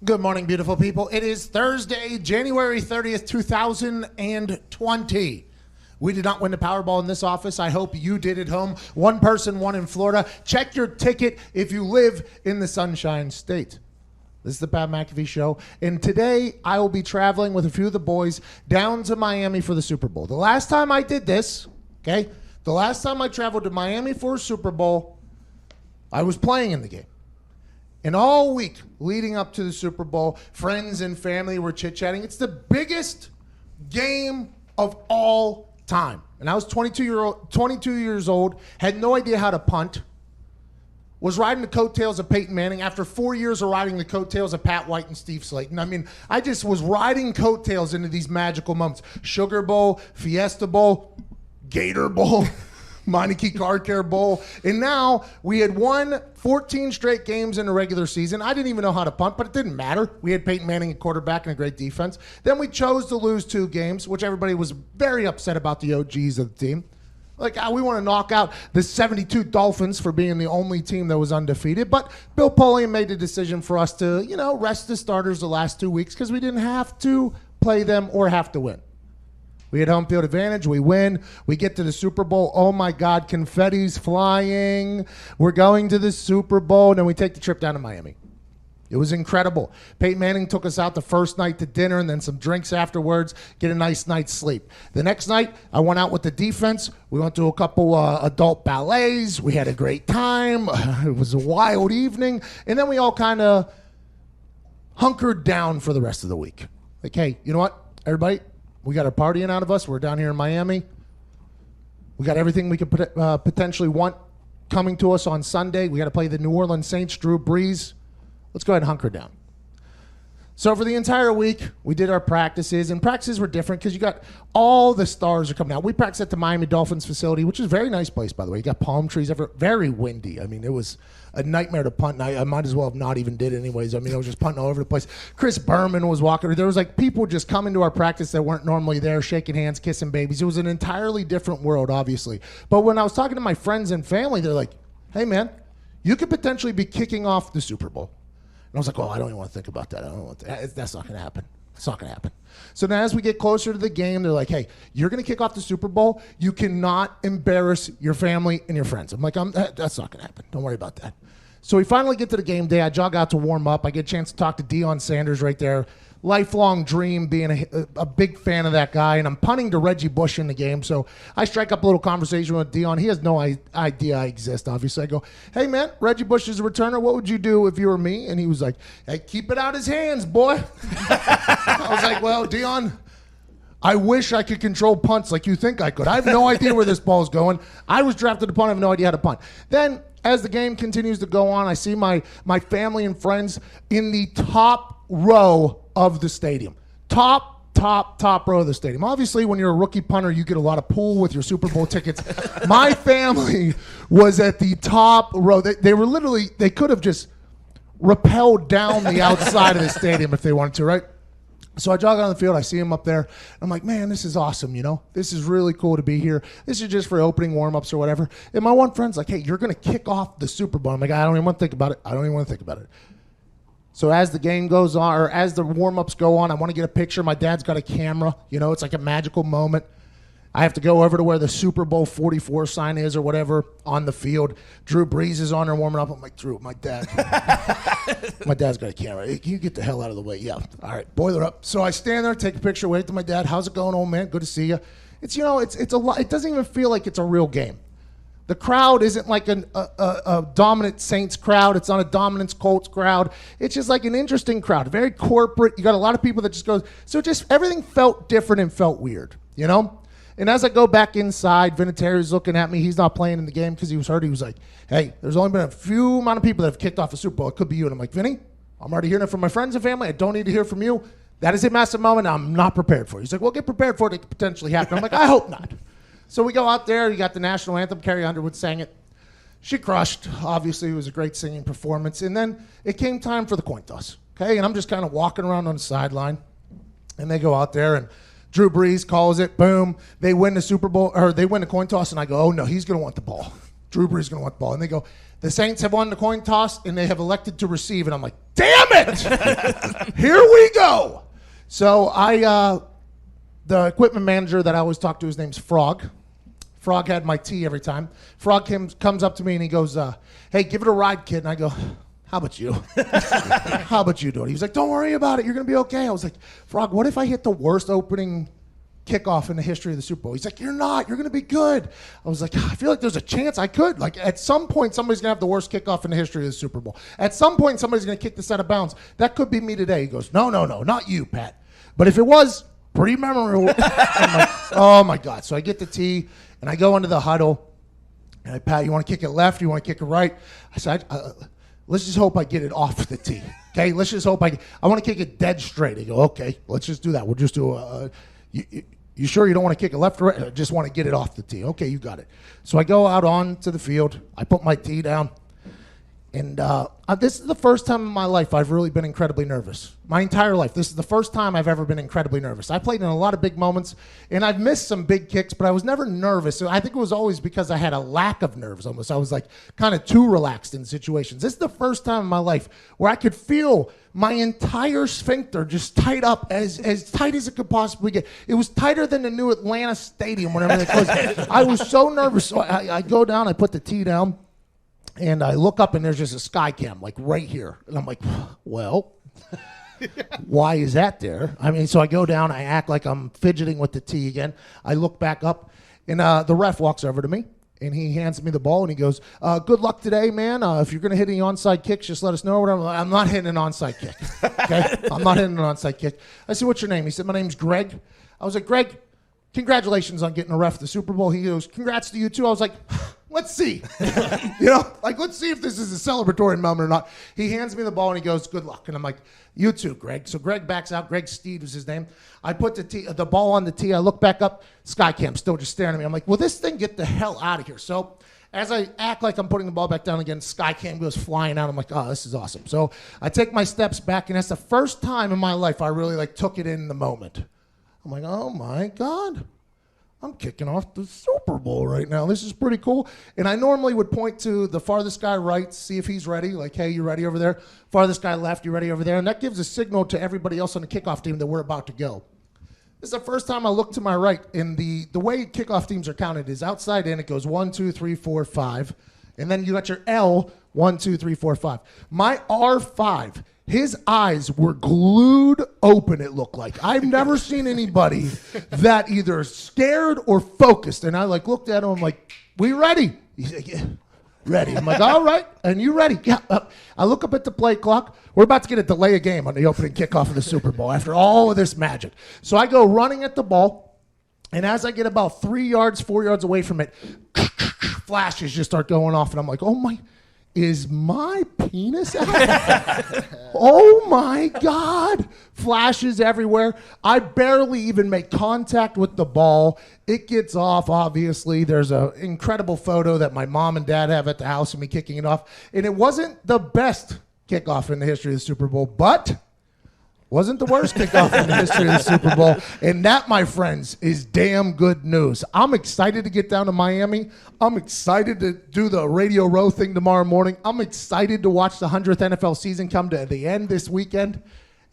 Good morning, beautiful people. It is Thursday, January 30th, 2020. We did not win the Powerball in this office. I hope you did at home. One person won in Florida. Check your ticket if you live in the Sunshine State. This is the Pat McAfee Show, and today I will be traveling with a few of the boys down to Miami for the Super Bowl. The last time I did this, the last time I traveled to Miami for a Super Bowl, I was playing in the game. And all week leading up to the Super Bowl, friends and family were chit-chatting. It's the biggest game of all time. And I was 22 years old, had no idea how to punt, was riding the coattails of Peyton Manning after 4 years of riding the coattails of Pat White and Steve Slayton. I mean, I just was riding coattails into these magical moments. Sugar Bowl, Fiesta Bowl, Gator Bowl, Meineke Car Care Bowl. And now we had won 14 straight games in the regular season. I didn't even know how to punt, but it didn't matter. We had Peyton Manning at quarterback and a great defense. Then we chose to lose 2 games, which everybody was very upset about the OGs of the team. Like, we want to knock out the 72 Dolphins for being the only team that was undefeated. But Bill Polian made the decision for us to, rest the starters the last 2 weeks because we didn't have to play them or have to win. We had home field advantage. We win. We get to the Super Bowl. Oh, my God, confetti's flying. We're going to the Super Bowl. And then we take the trip down to Miami. It was incredible. Peyton Manning took us out the first night to dinner and then some drinks afterwards, get a nice night's sleep. The next night, I went out with the defense. We went to a couple adult ballets. We had a great time. It was a wild evening. And then we all kind of hunkered down for the rest of the week. Like, hey, you know what, everybody? We got our partying out of us. We're down here in Miami. We got everything we could potentially want coming to us on Sunday. We got to play the New Orleans Saints, Drew Brees. Let's go ahead and hunker down. So for the entire week, we did our practices, and practices were different because you got all the stars are coming out. We practiced at the Miami Dolphins facility, which is a very nice place, by the way. You got palm trees everywhere, very windy. I mean, it was a nightmare to punt, and I might as well have not even did it anyways. I mean, I was just punting all over the place. Chris Berman was walking. There was like people just coming to our practice that weren't normally there, shaking hands, kissing babies. It was an entirely different world, obviously. But when I was talking to my friends and family, they're like, hey, man, you could potentially be kicking off the Super Bowl. And I was like, well, I don't even want to think about that. I don't want that. That's not going to happen. It's not going to happen. So then as we get closer to the game, they're like, hey, you're going to kick off the Super Bowl. You cannot embarrass your family and your friends. I'm like, that's not going to happen. Don't worry about that. So we finally get to the game day. I jog out to warm up. I get a chance to talk to Deion Sanders right there. Lifelong dream, being a big fan of that guy. And I'm punting to Reggie Bush in the game. So I strike up a little conversation with Deion. He has no idea I exist, obviously. I go, hey, man, Reggie Bush is a returner. What would you do if you were me? And he was like, hey, keep it out his hands, boy. I was like, well, Deion, I wish I could control punts like you think I could. I have no idea where this ball's going. I was drafted to punt. I have no idea how to punt. Then as the game continues to go on, I see my family and friends in the top row of the stadium. Top row of the stadium. Obviously, when you're a rookie punter, you get a lot of pull with your Super Bowl tickets. My family was at the top row. They were literally, they could have just rappelled down the outside of the stadium if they wanted to, right? So I jog on the field. I see him up there. I'm like, man, this is awesome, This is really cool to be here. This is just for opening warm-ups or whatever. And my one friend's like, hey, you're going to kick off the Super Bowl. I'm like, I don't even want to think about it. So as the game goes on, or as the warm-ups go on, I want to get a picture. My dad's got a camera. It's like a magical moment. I have to go over to where the Super Bowl 44 sign is or whatever on the field. Drew Brees is on there warming up. I'm like, Drew, my dad's got a camera. Hey, can you get the hell out of the way? Yeah. All right, boiler up. So I stand there, take a picture, wave to my dad. How's it going, old man? Good to see you. It's a lot. It doesn't even feel like it's a real game. The crowd isn't like a dominant Saints crowd. It's not a dominant Colts crowd. It's just like an interesting crowd, very corporate. You got a lot of people that just go. So just everything felt different and felt weird, And as I go back inside, Vinatieri's looking at me. He's not playing in the game because he was hurt. He was like, hey, there's only been a few amount of people that have kicked off a Super Bowl. It could be you. And I'm like, Vinny, I'm already hearing it from my friends and family. I don't need to hear from you. That is a massive moment I'm not prepared for. He's like, well, get prepared for it. It could potentially happen. I'm like, I hope not. So we go out there. You got the national anthem. Carrie Underwood sang it. She crushed. Obviously, it was a great singing performance. And then it came time for the coin toss. Okay, and I'm just kind of walking around on the sideline. And they go out there, and Drew Brees calls it. Boom. They win the Super Bowl, or they win the coin toss, and I go, oh, no, he's going to want the ball. Drew Brees is going to want the ball. And they go, the Saints have won the coin toss, and they have elected to receive. And I'm like, damn it! Here we go. So the equipment manager that I always talk to, his name's Frog. Frog had my tea every time. Frog comes up to me, and he goes, hey, give it a ride, kid. And I go, how about you? How about you do it? He was like, don't worry about it. You're going to be okay. I was like, Frog, what if I hit the worst opening kickoff in the history of the Super Bowl? He's like, you're not. You're going to be good. I was like, I feel like there's a chance I could. Like, at some point, somebody's going to have the worst kickoff in the history of the Super Bowl. At some point, somebody's going to kick this out of bounds. That could be me today. He goes, no, not you, Pat. But if it was, pretty memorable. I'm like, oh, my God. So I get the tee, and I go into the huddle, and I, Pat, you want to kick it left? You want to kick it right? I said, let's just hope I get it off the tee. Okay, let's just hope I want to kick it dead straight. They go, okay, let's just do that. We'll just do you sure you don't want to kick it left or right? I just want to get it off the tee. Okay, you got it. So I go out onto the field. I put my tee down. And this is the first time in my life I've really been incredibly nervous. My entire life. This is the first time I've ever been incredibly nervous. I played in a lot of big moments, and I've missed some big kicks, but I was never nervous. So I think it was always because I had a lack of nerves almost. I was like kind of too relaxed in situations. This is the first time in my life where I could feel my entire sphincter just tight up as tight as it could possibly get. It was tighter than the new Atlanta Stadium whenever they closed. I was so nervous. So I go down, I put the tee down, and I look up, and there's just a sky cam, like right here. And I'm like, well, why is that there? I mean, so I go down, I act like I'm fidgeting with the tee again. I look back up, and the ref walks over to me, and he hands me the ball, and he goes, good luck today, man. If you're going to hit any onside kicks, just let us know. I'm not hitting an onside kick, okay? I'm not hitting an onside kick. I said, what's your name? He said, my name's Greg. I was like, Greg, congratulations on getting a ref the Super Bowl. He goes, congrats to you, too. I was like, let's see. Let's see if this is a celebratory moment or not. He hands me the ball, and he goes, good luck. And I'm like, you too, Greg. So Greg backs out. Greg Steed was his name. I put the ball on the tee. I look back up. Skycam still just staring at me. I'm like, will this thing get the hell out of here? So as I act like I'm putting the ball back down again, Skycam goes flying out. I'm like, oh, this is awesome. So I take my steps back, and that's the first time in my life I really took it in the moment. I'm like, oh, my God. I'm kicking off the Super Bowl right now. This is pretty cool. And I normally would point to the farthest guy right, see if he's ready. Like, hey, you ready over there? Farthest guy left, you ready over there? And that gives a signal to everybody else on the kickoff team that we're about to go. This is the first time I look to my right. And the way kickoff teams are counted is outside in. It goes 1, 2, 3, 4, 5. And then you got your L, 1, 2, 3, 4, 5. My R5, his eyes were glued open, it looked like. I've never seen anybody that either scared or focused. And I looked at him, I'm like, we ready? He's like, yeah, ready. I'm like, all right, and you ready? Yeah. I look up at the play clock. We're about to get a delay of game on the opening kickoff of the Super Bowl after all of this magic. So I go running at the ball, and as I get about 3 yards, 4 yards away from it, flashes just start going off, and I'm like, oh my... Is my penis out? Oh my God. Flashes everywhere. I barely even make contact with the ball. It gets off, obviously. There's an incredible photo that my mom and dad have at the house of me kicking it off. And it wasn't the best kickoff in the history of the Super Bowl, but wasn't the worst kickoff in the history of the Super Bowl. And that, my friends, is damn good news. I'm excited to get down to Miami. I'm excited to do the Radio Row thing tomorrow morning. I'm excited to watch the 100th NFL season come to the end this weekend.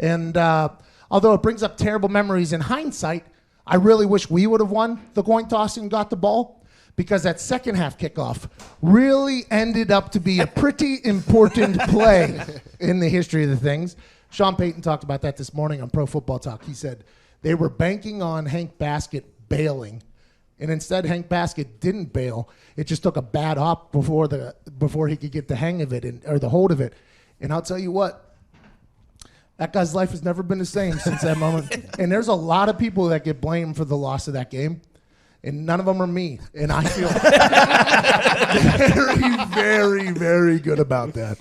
And although it brings up terrible memories in hindsight, I really wish we would have won the coin toss and got the ball, because that second half kickoff really ended up to be a pretty important play in the history of the things. Sean Payton talked about that this morning on Pro Football Talk. He said they were banking on Hank Baskett bailing, and instead Hank Baskett didn't bail. It just took a bad hop before he could get the hang of it or the hold of it. And I'll tell you what, that guy's life has never been the same since that moment. And there's a lot of people that get blamed for the loss of that game, and none of them are me. And I feel very, very, very good about that.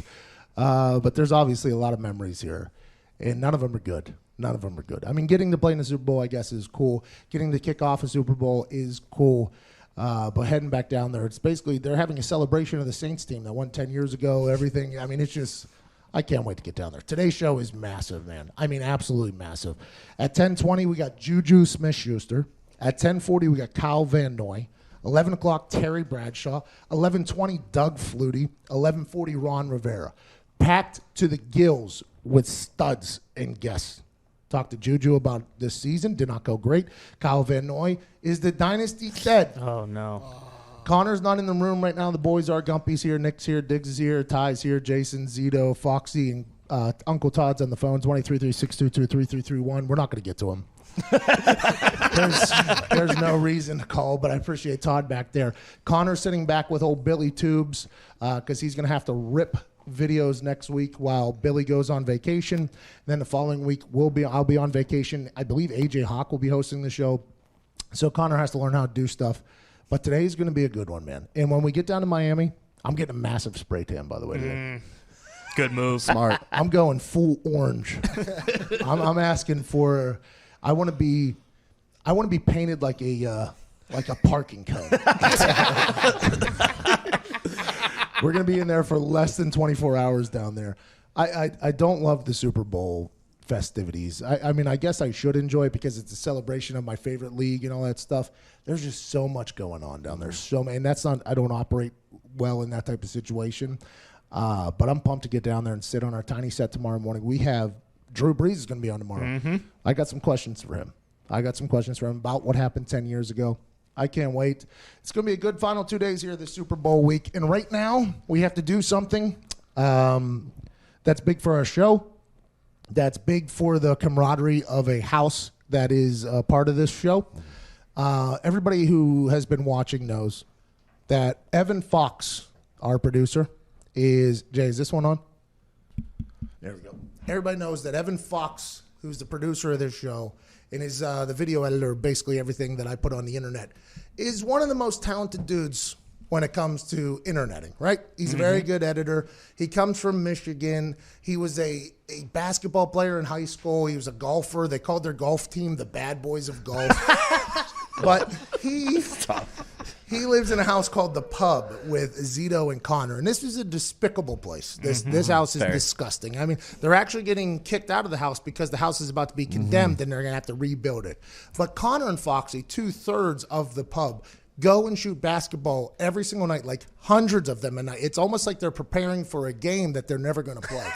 But there's obviously a lot of memories here, and none of them are good. None of them are good. I mean, getting to play in the Super Bowl, I guess, is cool. Getting to kick off a Super Bowl is cool. But heading back down there, it's basically they're having a celebration of the Saints team that won 10 years ago, everything. I mean, it's just, I can't wait to get down there. Today's show is massive, man. I mean, absolutely massive. At 10:20, we got Juju Smith-Schuester. At 10:40, we got Kyle Van Noy. 11 o'clock, Terry Bradshaw. 11:20, Doug Flutie. 11:40, Ron Rivera. Packed to the gills with studs and guests. Talked to Juju about this season. Did not go great. Kyle Van Noy. Is the dynasty dead? Oh, no. Connor's not in the room right now. The boys are. Gumpy's here. Nick's here. Diggs is here. Ty's here. Jason, Zito, Foxy, and Uncle Todd's on the phones. 1-833-622-3331. We're not going to get to him. there's no reason to call, but I appreciate Todd back there. Connor's sitting back with old Billy Tubes because he's going to have to rip videos next week while Billy goes on vacation. Then the following week I'll be on vacation. I believe AJ Hawk will be hosting the show. So Connor has to learn how to do stuff. But today's going to be a good one, man. And when we get down to Miami, I'm getting a massive spray tan, by the way. Today. Good move. Smart. I'm going full orange. I'm asking for. I want to be painted like a parking cone. We're going to be in there for less than 24 hours down there. I don't love the Super Bowl festivities. I mean, I guess I should enjoy it because it's a celebration of my favorite league and all that stuff. There's just so much going on down there. And that's not, I don't operate well in that type of situation. But I'm pumped to get down there and sit on our tiny set tomorrow morning. We have Drew Brees is going to be on tomorrow. Mm-hmm. I got some questions for him. About what happened 10 years ago. I can't wait. It's going to be a good final 2 days here this Super Bowl week. And right now, we have to do something that's big for our show. That's big for the camaraderie of a house that is a part of this show. Everybody who has been watching knows that Evan Fox, our producer, is this one on? There we go. Everybody knows that Evan Fox, who's the producer of this show, and is the video editor of basically everything that I put on the internet, is one of the most talented dudes when it comes to interneting, right? He's a very good editor. He comes from Michigan. He was a basketball player in high school. He was a golfer. They called their golf team the Bad Boys of Golf. But he lives in a house called The Pub with Zito and Connor. And this is a despicable place. This house is disgusting. I mean, they're actually getting kicked out of the house because the house is about to be condemned and they're going to have to rebuild it. But Connor and Foxy, 2/3 of The Pub, go and shoot basketball every single night, like hundreds of them a night. It's almost like they're preparing for a game that they're never going to play.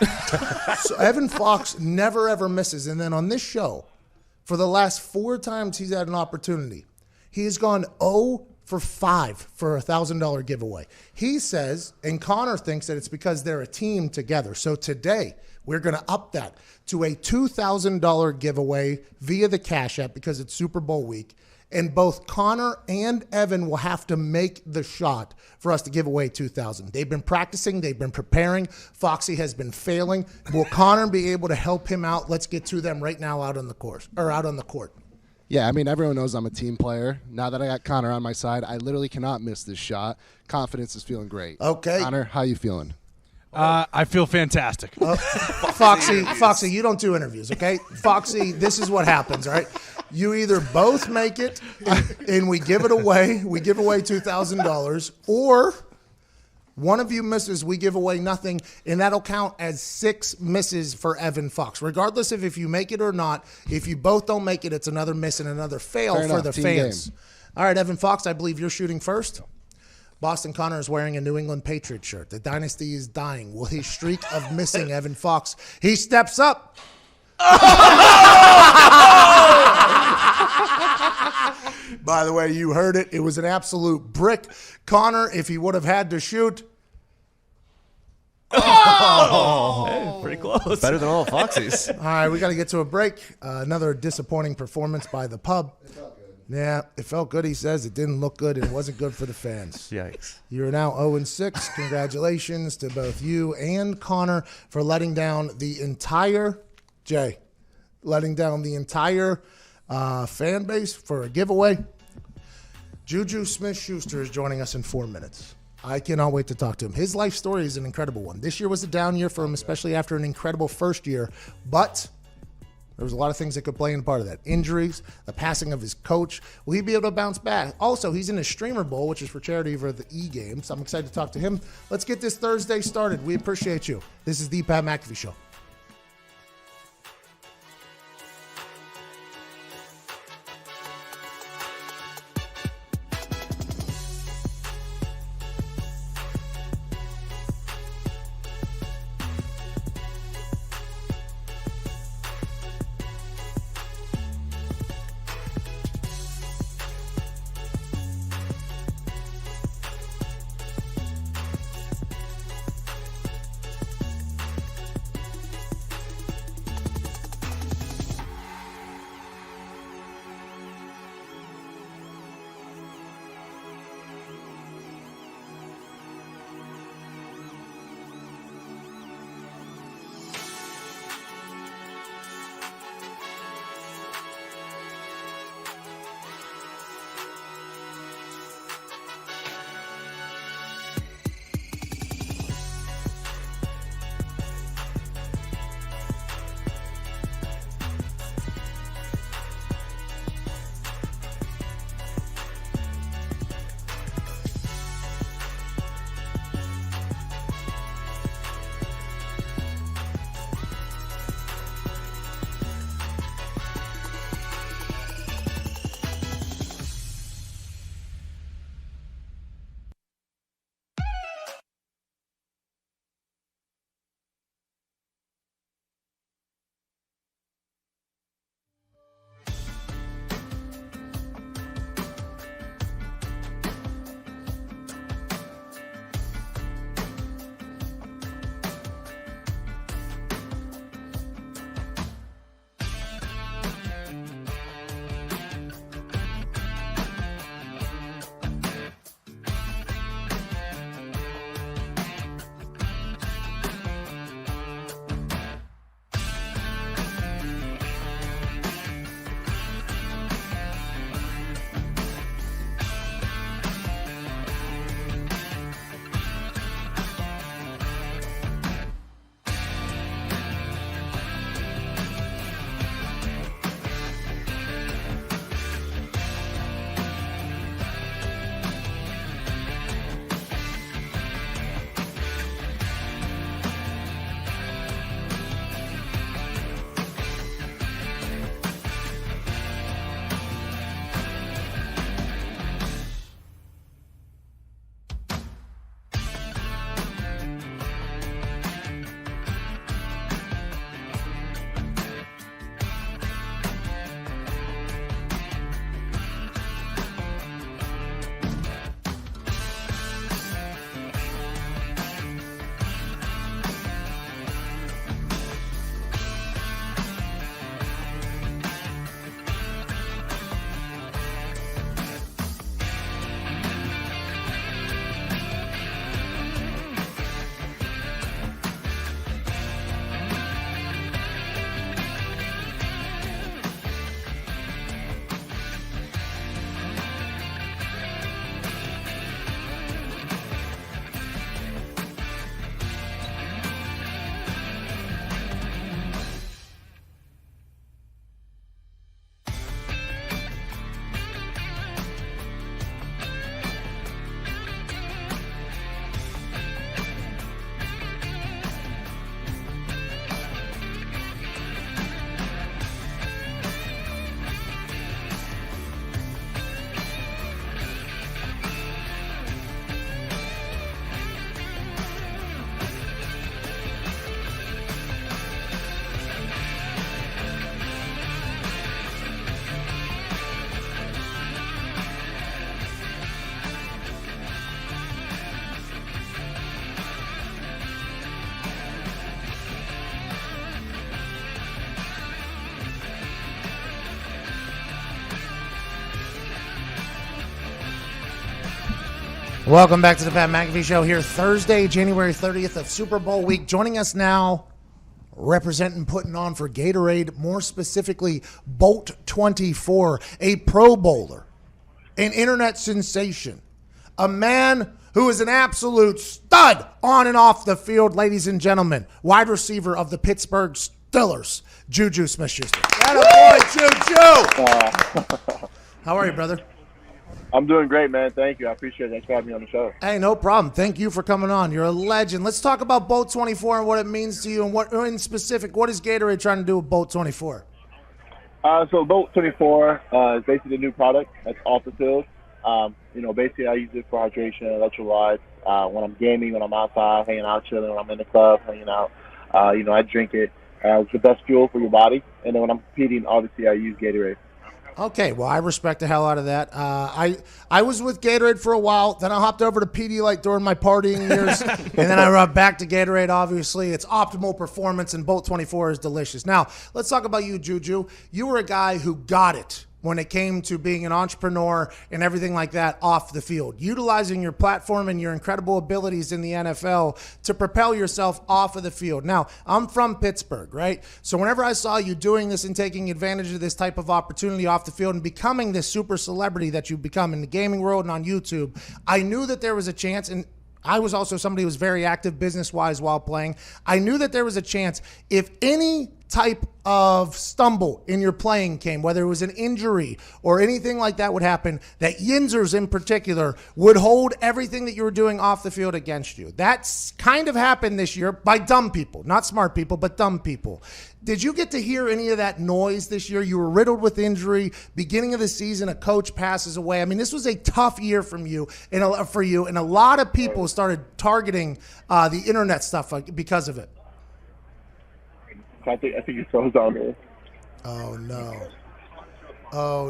So Evan Fox never, ever misses. And then on this show, for the last 4 times he's had an opportunity, he has gone 0 for 5 for a $1,000 giveaway. He says, and Connor thinks that it's because they're a team together. So today, we're going to up that to a $2,000 giveaway via the Cash App because it's Super Bowl week. And both Connor and Evan will have to make the shot for us to give away $2,000. They've been practicing. They've been preparing. Foxy has been failing. Will Connor be able to help him out? Let's get to them right now out on the court. Yeah, I mean, everyone knows I'm a team player. Now that I got Connor on my side, I literally cannot miss this shot. Confidence is feeling great. Okay. Connor, how you feeling? I feel fantastic. Foxy, you don't do interviews, okay? Foxy, this is what happens, all right? You either both make it and we give it away. We give away $2,000, or one of you misses, we give away nothing, and that'll count as 6 misses for Evan Fox. Regardless of if you make it or not, if you both don't make it, it's another miss and another fail for the fans. Game. All right, Evan Fox, I believe you're shooting first. Boston Connor is wearing a New England Patriots shirt. The dynasty is dying. Will his streak of missing Evan Fox? He steps up. By the way, you heard it. It was an absolute brick. Connor, if he would have had to shoot. Hey, pretty close. Better than all Foxy's. All right, we got to get to a break. Another disappointing performance by the Pub. Yeah, it felt good, he says. It didn't look good, and it wasn't good for the fans. Yikes. You're now 0-6. Congratulations to both you and Connor for letting down the entire fan base for a giveaway. Juju Smith-Schuester is joining us in 4 minutes. I cannot wait to talk to him. His life story is an incredible one. This year was a down year for him, especially after an incredible first year, but there was a lot of things that could play in part of that. Injuries, the passing of his coach. Will he be able to bounce back? Also, he's in a Streamer Bowl, which is for charity for the E-Game, so I'm excited to talk to him. Let's get this Thursday started. We appreciate you. This is the Pat McAfee Show. Welcome back to the Pat McAfee Show here Thursday, January 30th of Super Bowl week. Joining us now, representing, putting on for Gatorade, more specifically Bolt 24, a Pro Bowler, an internet sensation, a man who is an absolute stud on and off the field, ladies and gentlemen, wide receiver of the Pittsburgh Steelers, Juju Smith-Schuester. That boy, Juju! How are you, brother? I'm doing great, man. Thank you. I appreciate it. Thanks for having me on the show. Hey, no problem. Thank you for coming on. You're a legend. Let's talk about Bolt 24 and what it means to you, and what, in specific, what is Gatorade trying to do with Bolt 24? So Bolt 24 is basically a new product that's off the field. Basically I use it for hydration and electrolytes. When I'm gaming, when I'm outside, hanging out, chilling, when I'm in the club, hanging out, I drink it. It's the best fuel for your body. And then when I'm competing, obviously I use Gatorade. Okay, well, I respect the hell out of that. I was with Gatorade for a while. Then I hopped over to Pedialyte during my partying years. And then I went back to Gatorade, obviously. It's optimal performance, and Bolt 24 is delicious. Now, let's talk about you, Juju. You were a guy who got it when it came to being an entrepreneur and everything like that off the field, utilizing your platform and your incredible abilities in the NFL to propel yourself off of the field. Now, I'm from Pittsburgh, right? So whenever I saw you doing this and taking advantage of this type of opportunity off the field and becoming this super celebrity that you've become in the gaming world and on YouTube, I knew that there was a chance, and I was also somebody who was very active business-wise while playing. I knew that there was a chance if any type of stumble in your playing came, whether it was an injury or anything like that would happen, that Yinzers in particular would hold everything that you were doing off the field against you. That's kind of happened this year by dumb people, not smart people, but dumb people. Did you get to hear any of that noise this year? You were riddled with injury. Beginning of the season, a coach passes away. I mean, this was a tough year for you, and a lot of people started targeting the internet stuff because of it. I think it goes on there. Oh,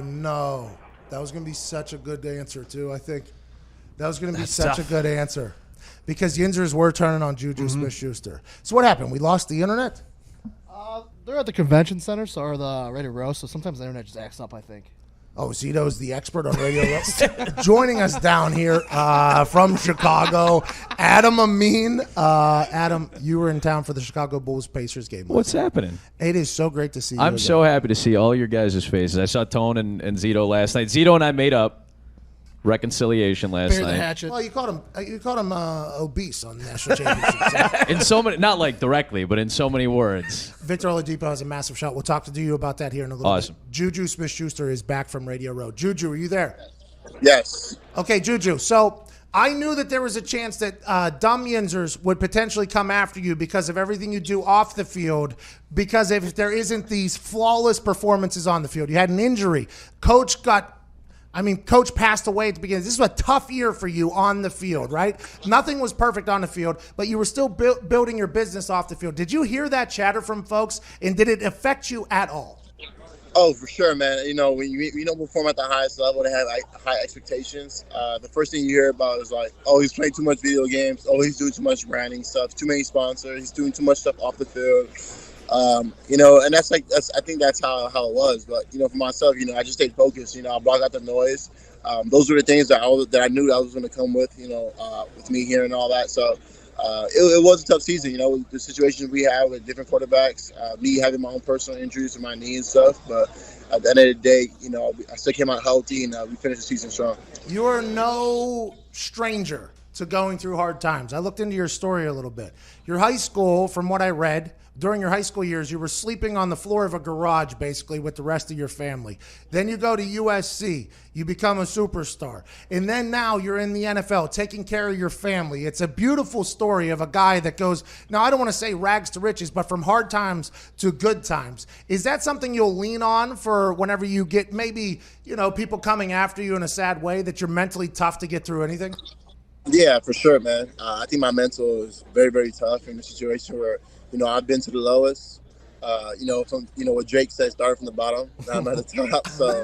no. That was going to be such a good answer, too, I think. That was going to be such a good answer. Because Yinzers were turning on Juju Smith-Schuster. So what happened? We lost the internet? They're at the convention center, or the Radio Row, so sometimes the internet just acts up, I think. Oh, Zito's the expert on radio. Joining us down here from Chicago, Adam Amin. Adam, you were in town for the Chicago Bulls-Pacers game. What's happening? It is so great to see you. I'm so happy to see all your guys' faces. I saw Tone and Zito last night. Zito and I made up. Reconciliation last Bury night. the hatchet. Well, you called him obese on the national championship. In so many, not like directly, but in so many words. Victor Oladipo has a massive shot. We'll talk to you about that here in a little bit. Juju Smith-Schuster is back from Radio Row. Juju, are you there? Yes. Okay, Juju. So I knew that there was a chance that dumb Yinzers would potentially come after you because of everything you do off the field, because if there isn't these flawless performances on the field. You had an injury. Coach passed away at the beginning. This was a tough year for you on the field, right? Nothing was perfect on the field, but you were still building your business off the field. Did you hear that chatter from folks, and did it affect you at all? Oh, for sure, man. When you don't perform at the highest level, they have high expectations. The first thing you hear about is like, oh, he's playing too much video games. Oh, he's doing too much branding stuff, too many sponsors. He's doing too much stuff off the field. And I think that's how it was. But, for myself, I just stayed focused. I blocked out the noise. Those were the things that I knew that was going to come with, with me here and all that. So it was a tough season, with the situations we had with different quarterbacks, me having my own personal injuries to my knee and stuff. But at the end of the day, I still came out healthy, and we finished the season strong. You are no stranger to going through hard times. I looked into your story a little bit. Your high school, from what I read, during your high school years, you were sleeping on the floor of a garage, basically, with the rest of your family. Then you go to USC. You become a superstar. And then now you're in the NFL, taking care of your family. It's a beautiful story of a guy that goes, now I don't want to say rags to riches, but from hard times to good times. Is that something you'll lean on for whenever you get maybe, people coming after you in a sad way, that you're mentally tough to get through anything? Yeah, for sure, man. I think my mental is very, very tough in a situation where, I've been to the lowest. What Drake said, start from the bottom, now I'm at the top. So,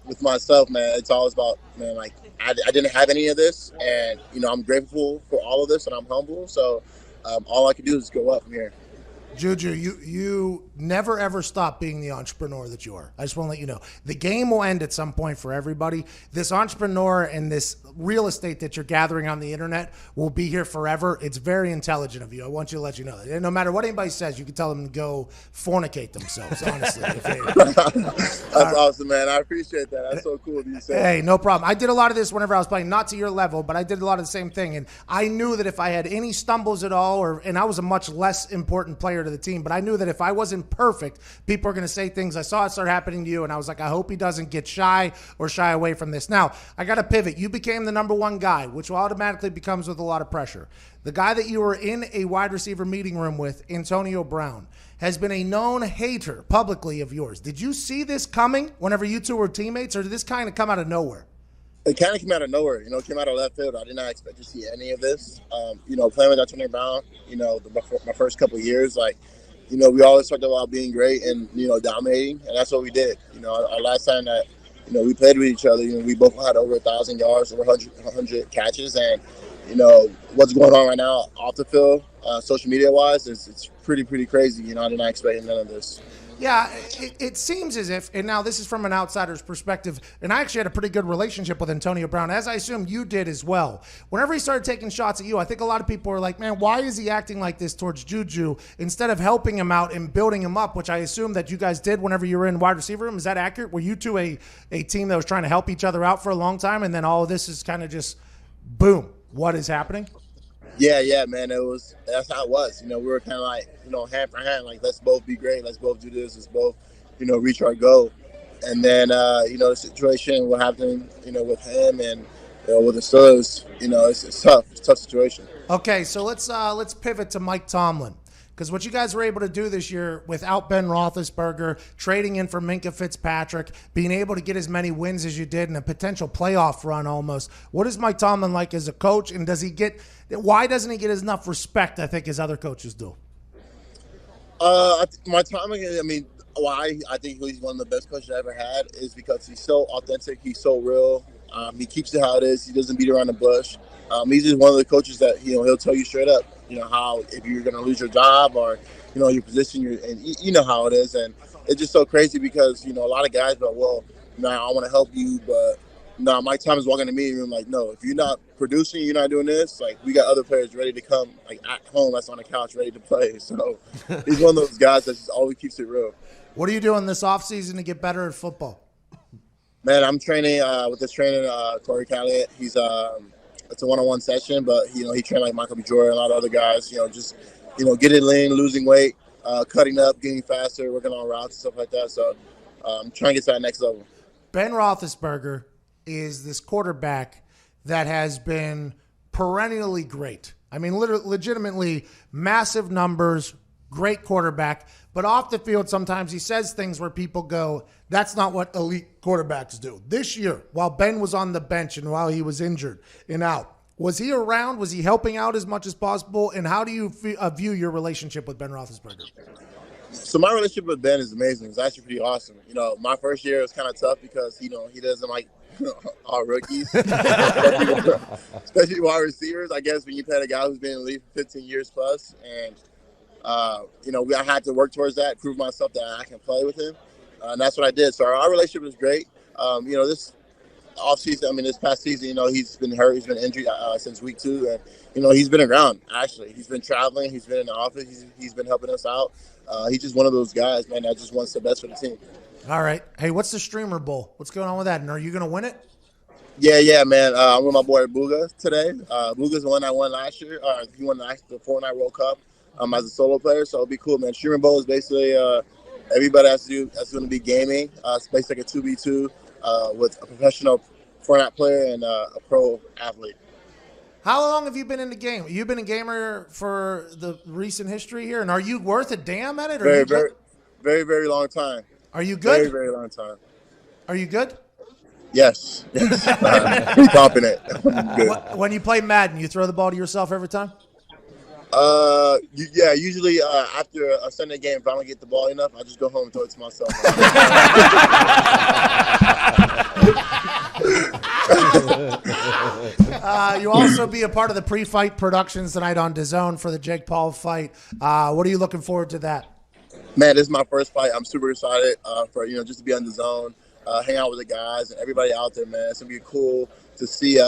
with myself, man, it's always about, man, like, I didn't have any of this. And, I'm grateful for all of this, and I'm humble. So all I can do is go up from here. Juju, you never ever stop being the entrepreneur that you are. I just want to let you know. The game will end at some point for everybody. This entrepreneur and this real estate that you're gathering on the internet will be here forever. It's very intelligent of you. I want you to let you know that. And no matter what anybody says, you can tell them to go fornicate themselves, honestly. That's awesome, man. I appreciate that. That's so cool of you to say. Hey, no problem. I did a lot of this whenever I was playing, not to your level, but I did a lot of the same thing. And I knew that if I had any stumbles at all, and I was a much less important player to the team, but I knew that if I wasn't perfect, people are going to say things. I saw it start happening to you, and I was like, I hope he doesn't get shy or shy away from this. Now, I got to pivot. You became the number one guy, which automatically becomes with a lot of pressure. The guy that you were in a wide receiver meeting room with, Antonio Brown, has been a known hater publicly of yours. Did you see this coming whenever you two were teammates, or did this kind of come out of nowhere? It kind of came out of nowhere, it came out of left field. I did not expect to see any of this. Playing with Antonio Brown, my first couple of years, we always talked about being great and, dominating, and that's what we did. Our last time that, we played with each other, we both had over 1,000 yards, over 100 catches, and, what's going on right now off the field, social media-wise, it's pretty crazy. I did not expect none of this. Yeah, it seems as if, and now this is from an outsider's perspective, and I actually had a pretty good relationship with Antonio Brown, as I assume you did as well. Whenever he started taking shots at you, I think a lot of people were like, man, why is he acting like this towards Juju instead of helping him out and building him up, which I assume that you guys did whenever you were in wide receiver room. Is that accurate? Were you two a team that was trying to help each other out for a long time, and then all of this is kind of just, boom, what is happening? Yeah, man. That's how it was. We were kind of like, hand for hand, like, let's both be great. Let's both do this. Let's both, reach our goal. And then, the situation, what happened, with him and, with the Steelers, it's tough. It's a tough situation. Okay, so let's pivot to Mike Tomlin. Because what you guys were able to do this year without Ben Roethlisberger, trading in for Minkah Fitzpatrick, being able to get as many wins as you did in a potential playoff run almost. What is Mike Tomlin like as a coach, and why doesn't he get enough respect, I think, as other coaches do? My Tomlin, why I think he's one of the best coaches I ever had is because he's so authentic. He's so real. He keeps it how it is. He doesn't beat around the bush. He's just one of the coaches that, he'll tell you straight up, how if you're going to lose your job or, your position, and you know how it is. And it's just so crazy because, a lot of guys go, well, I want to help you, but no, Mike Thomas walking in the meeting room like, no, if you're not producing, you're not doing this, like, we got other players ready to come, like, at home, that's on the couch, ready to play. So he's one of those guys that just always keeps it real. What are you doing this offseason to get better at football? Man, I'm training with this trainer, Corey Calliot. He's it's a one-on-one session, but he trained like Michael B. Jordan and a lot of other guys. Just getting lean, losing weight, cutting up, getting faster, working on routes and stuff like that. So I'm trying to get to that next level. Ben Roethlisberger is this quarterback that has been perennially great. I mean, legitimately massive numbers, great quarterback. But off the field, sometimes he says things where people go, that's not what elite quarterbacks do. This year, while Ben was on the bench and while he was injured and out, was he around? Was he helping out as much as possible? And how do you view your relationship with Ben Roethlisberger? So my relationship with Ben is amazing. It's actually pretty awesome. My first year was kind of tough because, he doesn't like all rookies, especially wide receivers. I guess when you play a guy who's been in the league for 15 years plus, and I had to work towards that, prove myself that I can play with him, and that's what I did. So our relationship was great. This offseason, this past season, he's been hurt, he's been injured since week 2, and he's been around. Actually, he's been traveling, he's been in the office, he's been helping us out. He's just one of those guys, man, that just wants the best for the team. All right. Hey, what's the Streamer Bowl? What's going on with that? And are you going to win it? Yeah, man. I'm with my boy Booga today. Booga's the one I won last year. He won the Fortnite World Cup as a solo player, so it'll be cool, man. Streamer Bowl is basically everybody that's going to be gaming. It's basically like a 2v2 with a professional Fortnite player and a pro athlete. How long have you been in the game? You've been a gamer for the recent history here, and are you worth a damn at it? Or Very, very long time. Are you good? Very, very long time. Are you good? Yes. Pretty confident. Good. When you play Madden, you throw the ball to yourself every time? Yeah, usually after a Sunday game, if I don't get the ball enough, I just go home and throw it to myself. You also be a part of the pre-fight productions tonight on DAZN for the Jake Paul fight. What are you looking forward to that? Man, this is my first fight. I'm super excited for just to be on the zone, hang out with the guys and everybody out there, man. It's gonna be cool to see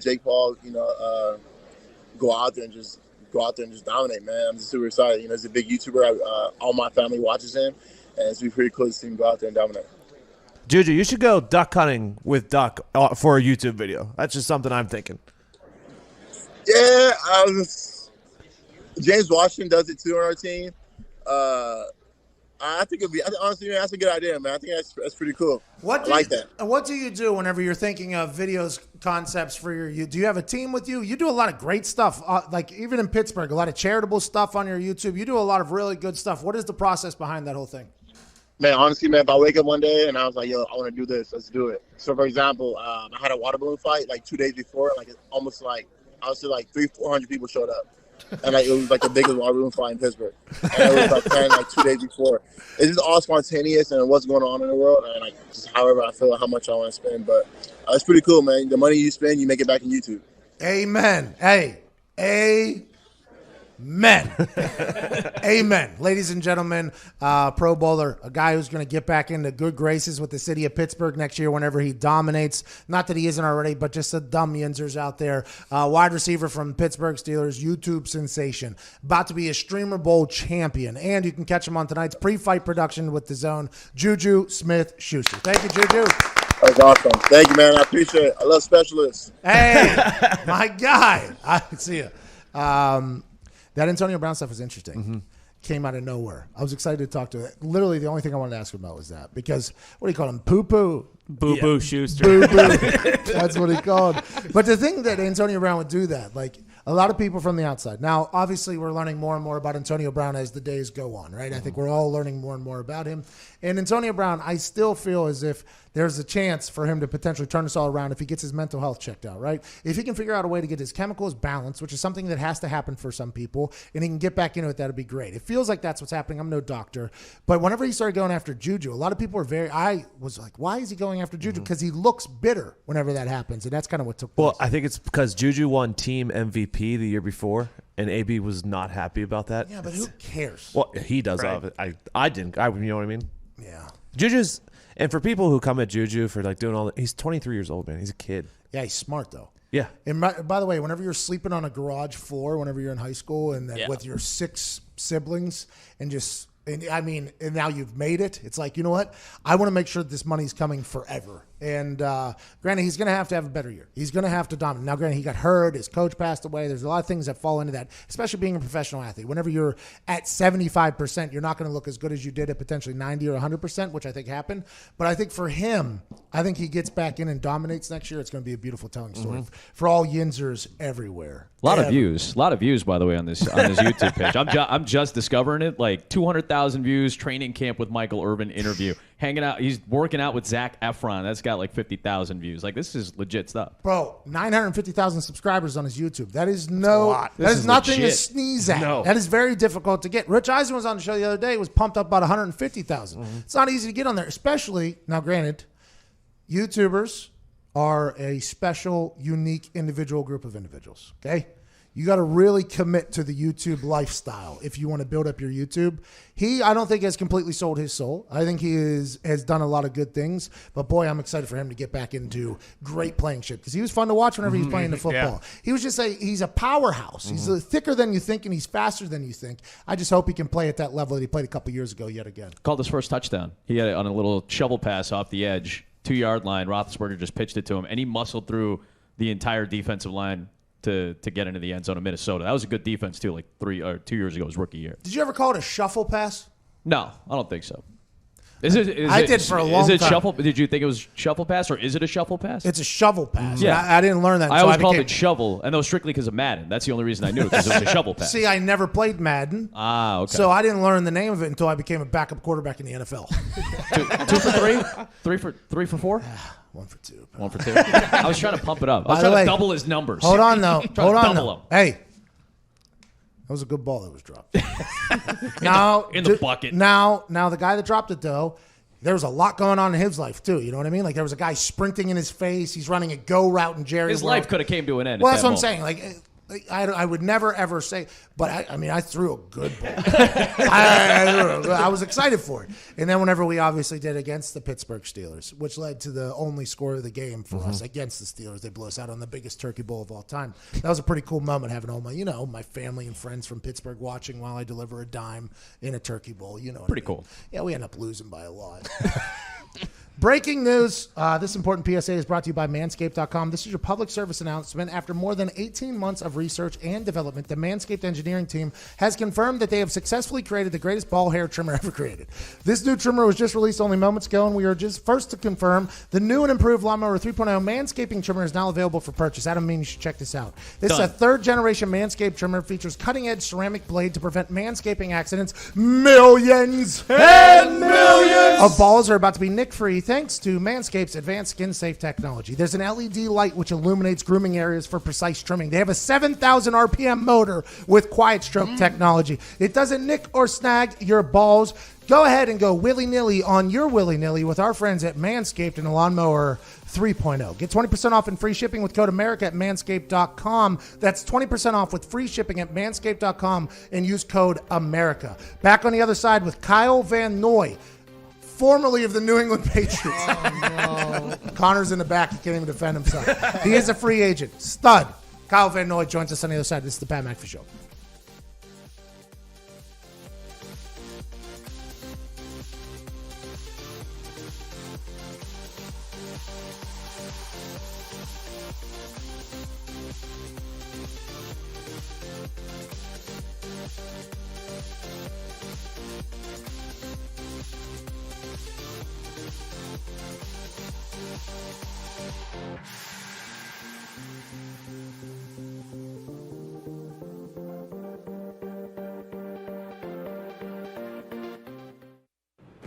Jake Paul, go out there and just dominate, man. I'm just super excited. He's a big YouTuber. All my family watches him, and it's gonna be pretty cool to see him go out there and dominate. Juju, you should go duck hunting with Duck for a YouTube video. That's just something I'm thinking. Yeah, James Washington does it too on our team. I think honestly, man, that's a good idea, man. I think that's pretty cool. I like that. What do you do whenever you're thinking of videos, concepts for do you have a team with you? You do a lot of great stuff, like even in Pittsburgh, a lot of charitable stuff on your YouTube. You do a lot of really good stuff. What is the process behind that whole thing? Man, honestly, man, if I wake up one day and I was like, yo, I want to do this, let's do it. So, for example, I had a water balloon fight like 2 days before. Like, it's almost like, I would say like 300-400 people showed up. And like, it was like the biggest water balloon fight in Pittsburgh. And it was like planned like 2 days before. It's just all spontaneous and what's going on in the world. And like, just however I feel, how much I want to spend. But it's pretty cool, man. The money you spend, you make it back in YouTube. Amen. Hey, amen. Amen. Ladies and gentlemen, Pro Bowler, a guy who's going to get back into good graces with the city of Pittsburgh next year whenever he dominates. Not that he isn't already, but just the dumb yinzers out there. Wide receiver from Pittsburgh Steelers, YouTube sensation. About to be a Streamer Bowl champion. And you can catch him on tonight's pre-fight production with DAZN, Juju Smith-Schuster. Thank you, Juju. That's awesome. Thank you, man. I appreciate it. I love specialists. Hey, my guy. I see you. That Antonio Brown stuff was interesting. Mm-hmm. Came out of nowhere. I was excited to talk to it. Literally, the only thing I wanted to ask him about was that. Because, what do you call him? Poo-poo. Boo-boo Schuster. Boo-boo. That's what he called. But the thing that Antonio Brown would do that, like, a lot of people from the outside. Now, obviously, we're learning more and more about Antonio Brown as the days go on, right? I think we're all learning more and more about him. And Antonio Brown, I still feel as if there's a chance for him to potentially turn this all around if he gets his mental health checked out, right? If he can figure out a way to get his chemicals balanced, which is something that has to happen for some people, and he can get back into it, that'd be great. It feels like that's what's happening. I'm no doctor. But whenever he started going after Juju, a lot of people were I was like, why is he going after Juju? Because he looks bitter whenever that happens, and that's kind of what took place. Well, I think it's because Juju won team MVP the year before, and AB was not happy about that. Yeah, but who cares? Well, he does. Right. I didn't. You know what I mean? Yeah. Juju's, and for people who come at Juju for like doing all that, he's 23 years old, man. He's a kid. Yeah, he's smart, though. Yeah. And by the way, whenever you're sleeping on a garage floor, whenever you're in high school, and with your 6 siblings, and now you've made it. It's like, you know what? I want to make sure that this money's coming forever. And granted, he's going to have a better year. He's going to have to dominate. Now, granted, he got hurt. His coach passed away. There's a lot of things that fall into that, especially being a professional athlete. Whenever you're at 75%, you're not going to look as good as you did at potentially 90 or 100%, which I think happened. But I think for him, I think he gets back in and dominates next year. It's going to be a beautiful telling story for all yinzers everywhere. A lot of views, by the way, on this YouTube page. I'm just discovering it. Like 200,000 views. Training camp with Michael Irvin interview. Hanging out. He's working out with Zac Efron. That's got like 50,000 views. Like, this is legit stuff. Bro, 950,000 subscribers on his YouTube. That is that is nothing to sneeze at. No. That is very difficult to get. Rich Eisen was on the show the other day. Was pumped up about 150,000. It's not easy to get on there, especially now. Granted, YouTubers are a special, unique, individual group of individuals. Okay. You got to really commit to the YouTube lifestyle if you want to build up your YouTube. I don't think has completely sold his soul. I think he has done a lot of good things. But boy, I'm excited for him to get back into great playing shape because he was fun to watch whenever he was playing the football. Yeah. He was just he's a powerhouse. He's thicker than you think and he's faster than you think. I just hope he can play at that level that he played a couple years ago yet again. Called his first touchdown. He had it on a little shovel pass off the edge, 2-yard line. Roethlisberger just pitched it to him, and he muscled through the entire defensive line to get into the end zone of Minnesota. That was a good defense too, like 2 years ago, his rookie year. Did you ever call it a shuffle pass? No, I don't think so. I did for a long time. Shuffle? Did you think it was shuffle pass, or is it a shuffle pass? It's a shovel pass. Yeah. I didn't learn that. I always called it shovel, and that was strictly because of Madden. That's the only reason I knew it, because it was a shovel pass. See, I never played Madden. Ah, okay. So I didn't learn the name of it until I became a backup quarterback in the NFL. 2 for 3? 3 for 4? 1 for 2. 1 for 2. I was trying to pump it up. I was trying to double his numbers. Hold on, though. Hold on, double though. him. Hey, that was a good ball that was dropped. In the bucket. Now the guy that dropped it, though, There was a lot going on in his life, too. You know what I mean? Like, there was a guy sprinting in his face. He's running a go route in Jerry His World. life could have came to an end. Well, at that's that what I'm moment. saying. Like, I would never, ever say, but I threw a good ball. I was excited for it. And then whenever we obviously did against the Pittsburgh Steelers, which led to the only score of the game for us against the Steelers, they blew us out on the biggest turkey bowl of all time. That was a pretty cool moment, having all my family and friends from Pittsburgh watching while I deliver a dime in a turkey bowl. You know, Pretty cool. Yeah, we end up losing by a lot. Breaking news. This important PSA is brought to you by Manscaped.com. This is your public service announcement. After more than 18 months of research and development, the Manscaped engineering team has confirmed that they have successfully created the greatest ball hair trimmer ever created. This new trimmer was just released only moments ago, and we are just first to confirm the new and improved Lawnmower 3.0 Manscaping trimmer is now available for purchase. Adam, you should check this out. This is a third-generation Manscaped trimmer. Features cutting-edge ceramic blade to prevent manscaping accidents. Millions and millions of balls are about to be nick-free thanks to Manscaped's advanced skin-safe technology. There's an LED light which illuminates grooming areas for precise trimming. They have a 7,000 RPM motor with quiet stroke technology. It doesn't nick or snag your balls. Go ahead and go willy-nilly on your willy-nilly with our friends at Manscaped and the Lawnmower 3.0. Get 20% off and free shipping with code America at manscaped.com. That's 20% off with free shipping at manscaped.com and use code America. Back on the other side with Kyle Van Noy, formerly of the New England Patriots. Oh, no. Connor's in the back. He can't even defend himself. He is a free agent. Stud. Kyle Van Noy joins us on the other side. This is the Pat McAfee Show.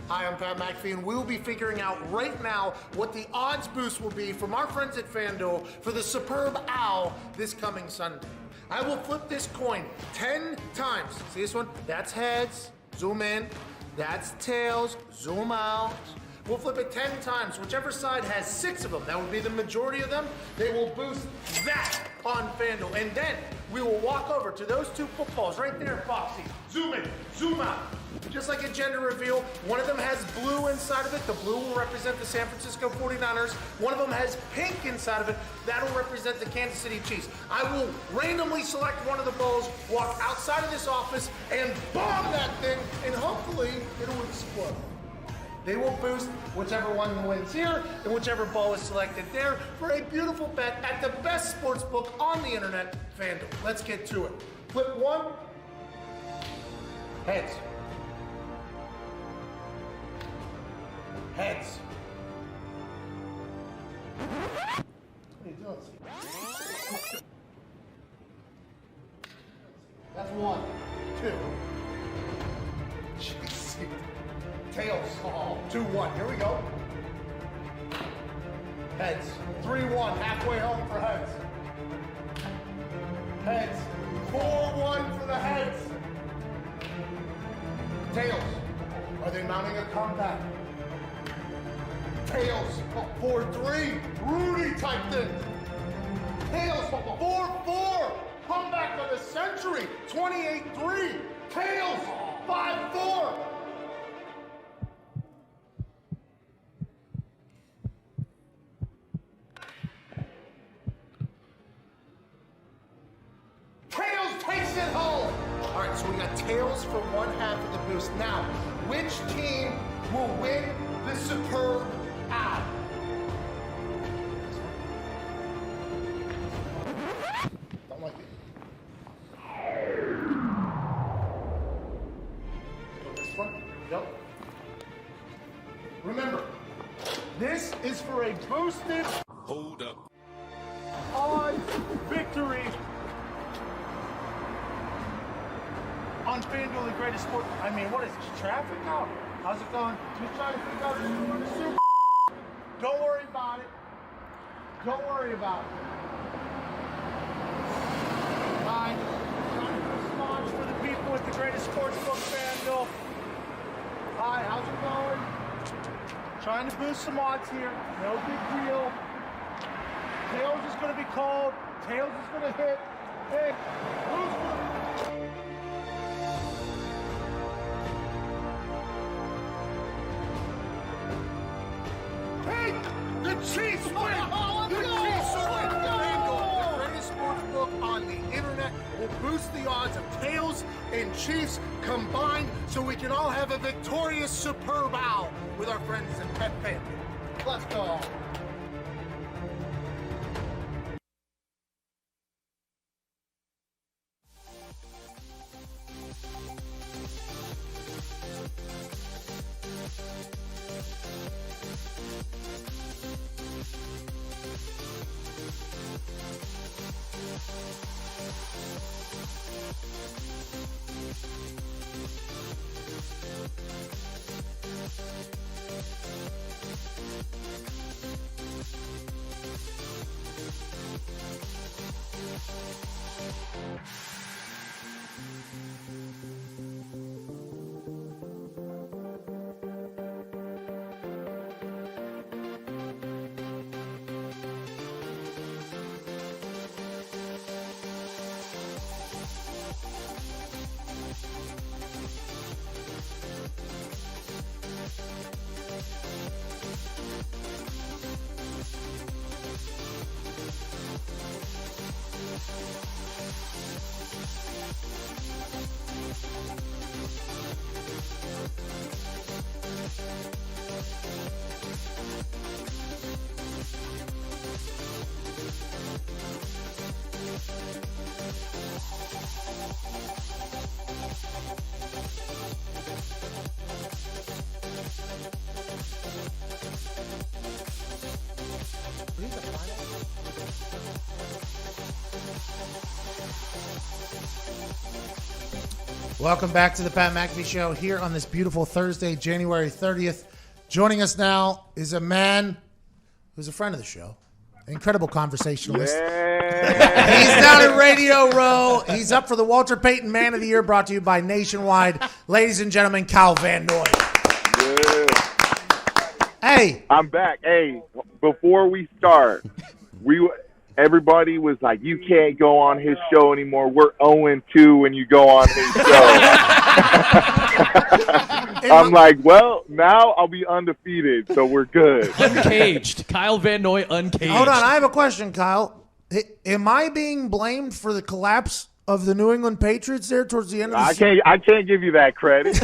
Hi, I'm Pat McAfee, and we'll be figuring out right now what the odds boost will be from our friends at FanDuel for the Superb Owl this coming Sunday. I will flip this coin 10 times. See this one? That's heads. Zoom in. That's tails. Zoom out. We'll flip it 10 times. Whichever side has 6 of them, that would be the majority of them, they will boost that on FanDuel. And then we will walk over to those 2 footballs right there, Foxy. Zoom in, zoom out. Just like a gender reveal, one of them has blue inside of it. The blue will represent the San Francisco 49ers. One of them has pink inside of it. That'll represent the Kansas City Chiefs. I will randomly select one of the balls, walk outside of this office, and bomb that thing, and hopefully it'll explode. They will boost whichever one wins here and whichever ball is selected there for a beautiful bet at the best sports book on the internet, FanDuel. Let's get to it. Flip 1. Heads. Heads. What are you doing? That's 1, 2. Jeez. Tails. 2-1. Here we go. Heads. 3-1. Halfway home for heads. Heads. 4-1 for the heads. Tails. Are they mounting a comeback? Tails. 4-3. Rudy type thing. Tails. 4-4. Comeback of the century. 28-3. Tails. 5-4. Tails takes it home. All right, so we got tails for one half of the boost. Now, which team will win the Superb Owl? Don't like it. Go this one. Yep. Remember, this is for a boosted. Hold up. Odds victory on FanDuel, the greatest sport. I mean, what is this, traffic now? How's it going? Just trying to figure out who's going to Super. Don't worry about it. Don't worry about it. Hi. Trying to response for the people with the greatest sports book, FanDuel. Hi, how's it going? Trying to boost some odds here. No big deal. Tails is going to be called. Tails is going to hit. Hey, who's going Hey, the Chiefs win! The Chiefs win! FanDuel, the greatest sports book on the internet, will boost the odds of Tails and Chiefs combined so we can all have a victorious Super Bowl with our friends at Pet FanDuel. Let's go! Welcome back to the Pat McAfee Show here on this beautiful Thursday, January 30th. Joining us now is a man who's a friend of the show, incredible conversationalist. Yeah. He's down at Radio Row. He's up for the Walter Payton Man of the Year, brought to you by Nationwide. Ladies and gentlemen, Kyle Van Noy. Yeah. Hey. I'm back. Hey, before we start, everybody was like, you can't go on his show anymore. We're 0-2 when you go on his show. I'm like, well, now I'll be undefeated, so we're good. Uncaged. Kyle Van Noy, uncaged. Hold on, I have a question, Kyle. Am I being blamed for the collapse of the New England Patriots there towards the end of the season? I can't give you that credit.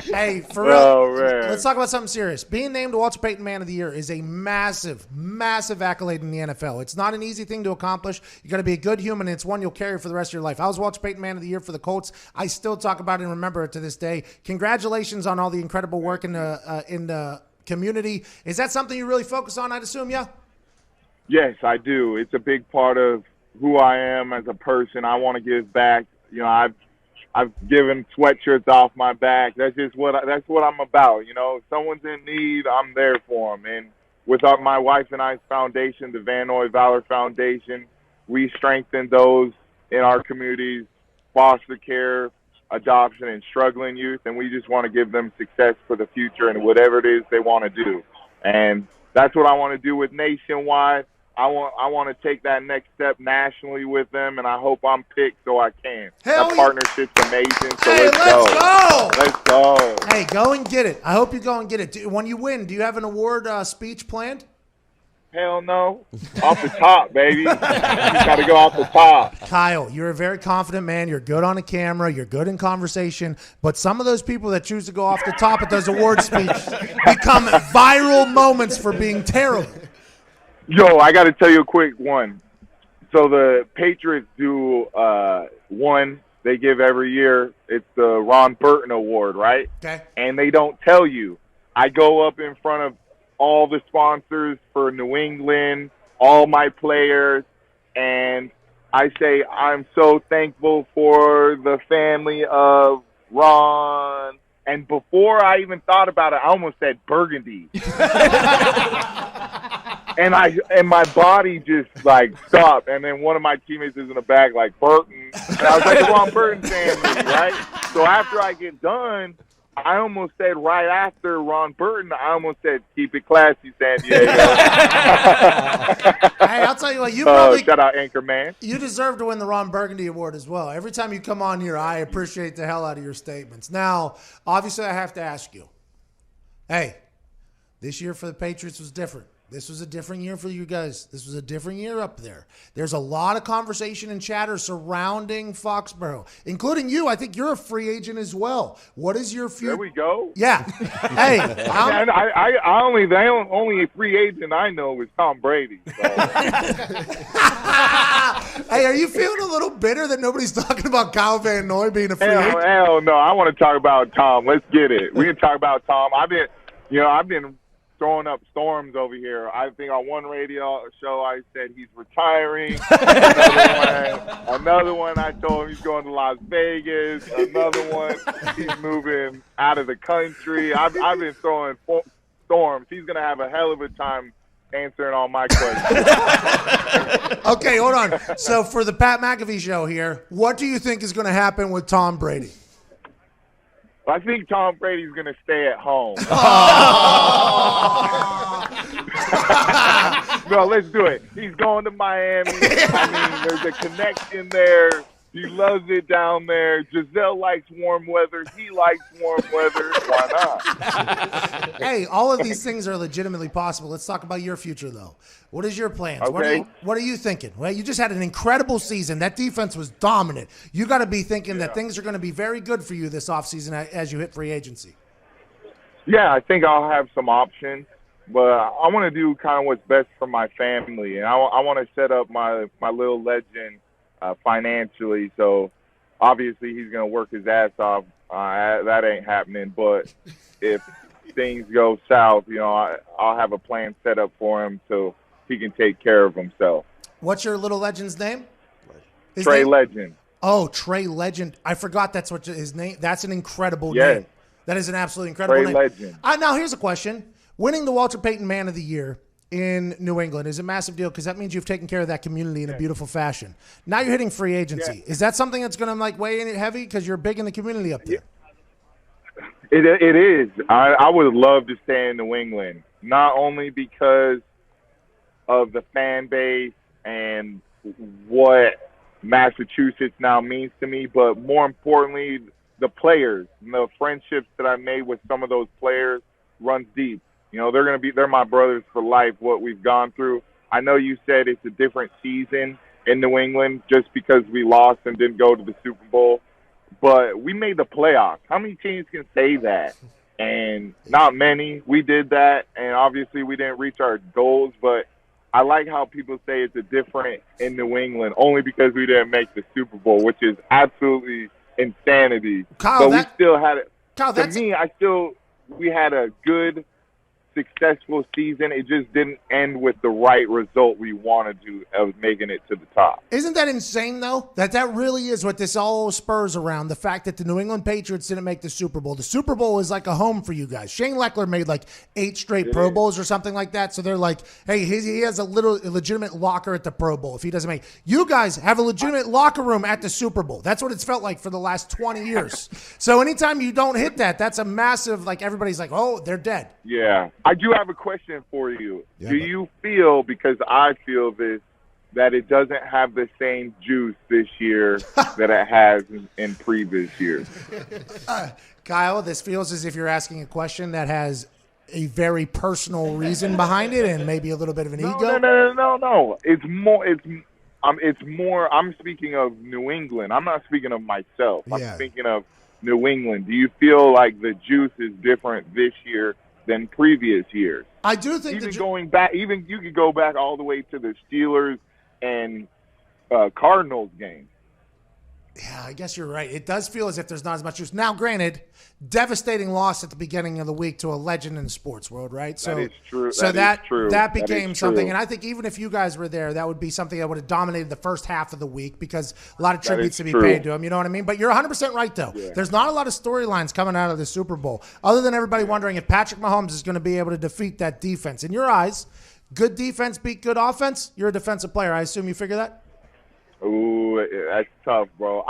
Hey, for real, let's talk about something serious. Being named Walter Payton Man of the Year is a massive, massive accolade in the NFL. It's not an easy thing to accomplish. You got to be a good human, and it's one you'll carry for the rest of your life. I was Walter Payton Man of the Year for the Colts. I still talk about it and remember it to this day. Congratulations on all the incredible work in the community. Is that something you really focus on, I'd assume, yeah? Yes, I do. It's a big part of who I am as a person. I want to give back. You know, I've given sweatshirts off my back. That's what I'm about. You know, if someone's in need, I'm there for them. And with my wife and I's foundation, the Van Noy Valor Foundation, we strengthen those in our communities, foster care, adoption, and struggling youth. And we just want to give them success for the future and whatever it is they want to do. And that's what I want to do with Nationwide. I want to take that next step nationally with them, and I hope I'm picked so I can. Hell that partnership's amazing, so hey, let's go. Let's go. Hey, go and get it. I hope you go and get it. When you win, do you have an award speech planned? Hell no. Off the top, baby. You got to go off the top. Kyle, you're a very confident man. You're good on a camera. You're good in conversation. But some of those people that choose to go off the top at those award speeches become viral moments for being terrible. Yo, I got to tell you a quick one. So the Patriots do one they give every year. It's the Ron Burton Award, right? Okay. And they don't tell you. I go up in front of all the sponsors for New England, all my players, and I say I'm so thankful for the family of Ron. And before I even thought about it, I almost said Burgundy. And my body just like stopped, and then one of my teammates is in the back like Burton, and I was like the Ron Burton family, right? So after I get done, I almost said right after Ron Burton, I almost said, keep it classy, San Diego. Hey, I'll tell you what, you probably shout out Anchorman. you deserve to win the Ron Burgundy Award as well. Every time you come on here, I appreciate the hell out of your statements. Now, obviously, I have to ask you, hey, this year for the Patriots was different. This was a different year for you guys. This was a different year up there. There's a lot of conversation and chatter surrounding Foxborough, including you. I think you're a free agent as well. What is your future? There we go. Yeah. Hey, the only free agent I know is Tom Brady. So. Hey, are you feeling a little bitter that nobody's talking about Kyle Van Noy being a free agent? Hell no. I want to talk about Tom. Let's get it. We can talk about Tom. I've been throwing up storms over here. I think on one radio show I said he's retiring. Another one I told him he's going to Las Vegas. Another one he's moving out of the country. I've been throwing storms. He's going to have a hell of a time answering all my questions. Okay, hold on. So for the Pat McAfee show here, what do you think is going to happen with Tom Brady? I think Tom Brady's going to stay at home. No, let's do it. He's going to Miami. I mean, there's a connection there. He loves it down there. Giselle likes warm weather. He likes warm weather. Why not? Hey, all of these things are legitimately possible. Let's talk about your future, though. What is your plans? Okay. What are you thinking? Well, you just had an incredible season. That defense was dominant. You got to be thinking that things are going to be very good for you this offseason as you hit free agency. Yeah, I think I'll have some options, but I want to do kind of what's best for my family, and I want to set up my little legend financially. So obviously he's going to work his ass off. That ain't happening. But if things go south, I'll have a plan set up for him so he can take care of himself. What's your little legend's name? Trey Legend. Oh, Trey Legend. I forgot that's what his name. That's an incredible name. That is an absolutely incredible Trey name. Legend. Now here's a question: winning the Walter Payton Man of the Year in New England is a massive deal because that means you've taken care of that community in a beautiful fashion. Now you're hitting free agency. Is that something that's going to weigh in it heavy because you're big in the community up there? It is. I would love to stay in New England, not only because of the fan base and what Massachusetts now means to me, but more importantly, the players and the friendships that I made with some of those players runs deep. They're my brothers for life, what we've gone through. I know you said it's a different season in New England just because we lost and didn't go to the Super Bowl, but we made the playoffs. How many teams can say that? And not many. We did that, and obviously we didn't reach our goals, but I like how people say it's a different in New England only because we didn't make the Super Bowl, which is absolutely insanity. Kyle, but we still had it. Kyle, we had a good, successful season. It just didn't end with the right result we wanted to of making it to the top. Isn't that insane, though? That really is what this all spurs around, the fact that the New England Patriots didn't make the Super Bowl. The Super Bowl is like a home for you guys. Shane Leckler made 8 straight Pro Bowls or something like that, so they're like, hey, he has a legitimate locker at the Pro Bowl if he doesn't make it. You guys have a legitimate locker room at the Super Bowl. That's what it's felt like for the last 20 years. So anytime you don't hit that, that's a massive, everybody's like, oh, they're dead. Yeah. I do have a question for you. Do you feel, because I feel this, that it doesn't have the same juice this year that it has in previous years? Kyle, this feels as if you're asking a question that has a very personal reason behind it and maybe a little bit of an ego. No. It's more. I'm speaking of New England. I'm not speaking of myself. I'm speaking of New England. Do you feel like the juice is different this year than previous years? I do think going back, even you could go back all the way to the Steelers and Cardinals game. Yeah, I guess you're right. It does feel as if there's not as much juice. Now, granted, devastating loss at the beginning of the week to a legend in the sports world, right? So that is true. So that became something. And I think even if you guys were there, that would be something that would have dominated the first half of the week because a lot of tributes to be paid to him. You know what I mean? But you're 100% right, though. Yeah. There's not a lot of storylines coming out of the Super Bowl other than everybody wondering if Patrick Mahomes is going to be able to defeat that defense. In your eyes, good defense beat good offense? You're a defensive player. I assume you figure that? Ooh, that's tough, bro.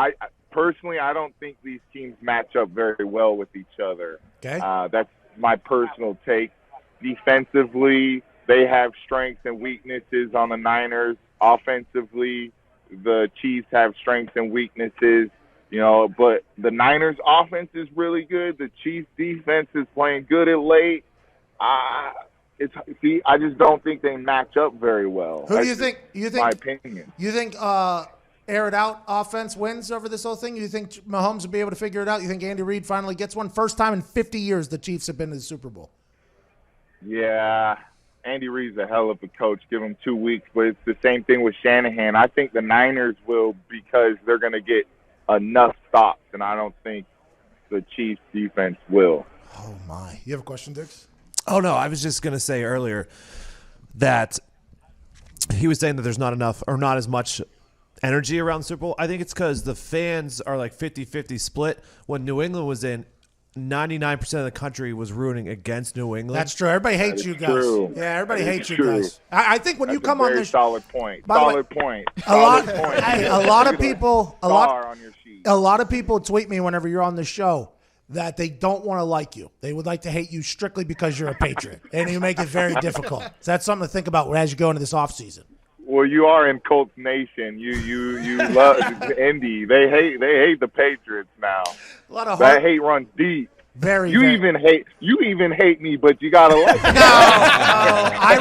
personally, I don't think these teams match up very well with each other. Okay. That's my personal take. Defensively, they have strengths and weaknesses on the Niners. Offensively, the Chiefs have strengths and weaknesses. But the Niners' offense is really good. The Chiefs' defense is playing good at late. I just don't think they match up very well. Who do you think? My opinion. You think air it out offense wins over this whole thing? You think Mahomes will be able to figure it out? You think Andy Reid finally gets one? First time in 50 years the Chiefs have been to the Super Bowl. Yeah, Andy Reid's a hell of a coach. Give him 2 weeks, but it's the same thing with Shanahan. I think the Niners will because they're going to get enough stops, and I don't think the Chiefs' defense will. Oh, my. You have a question, Dix? Oh, no, I was just going to say earlier that he was saying that there's not enough or not as much energy around the Super Bowl. I think it's because the fans are like 50-50 split. When New England was in, 99% of the country was rooting against New England. That's true. Everybody hates you guys. True. Yeah, everybody hates you true. guys. I think when That's you come a on very this solid point. By the way, Solid point. a lot of Star on your sheet. a lot of people tweet me whenever you're on the show that they don't want to like you. They would like to hate you strictly because you're a Patriot, and you make it very difficult. So that's something to think about as you go into this offseason. Well, you are in Colts Nation. You love Indy. They hate the Patriots now. A lot of that hate runs deep. You even hate me, but you gotta like it. No, I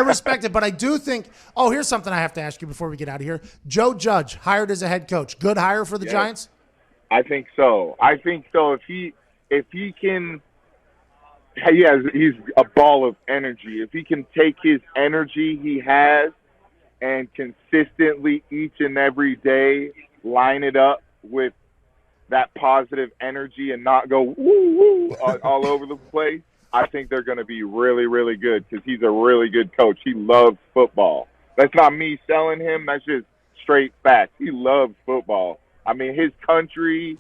respect it, but I do think. Oh, here's something I have to ask you before we get out of here. Joe Judge hired as a head coach. Good hire for the Giants. I think so. If he can, he's a ball of energy. If he can take his energy he has and consistently each and every day line it up with that positive energy and not go woo all over the place, I think they're going to be really, really good because he's a really good coach. He loves football. That's not me selling him. That's just straight facts. He loves football. I mean, his country,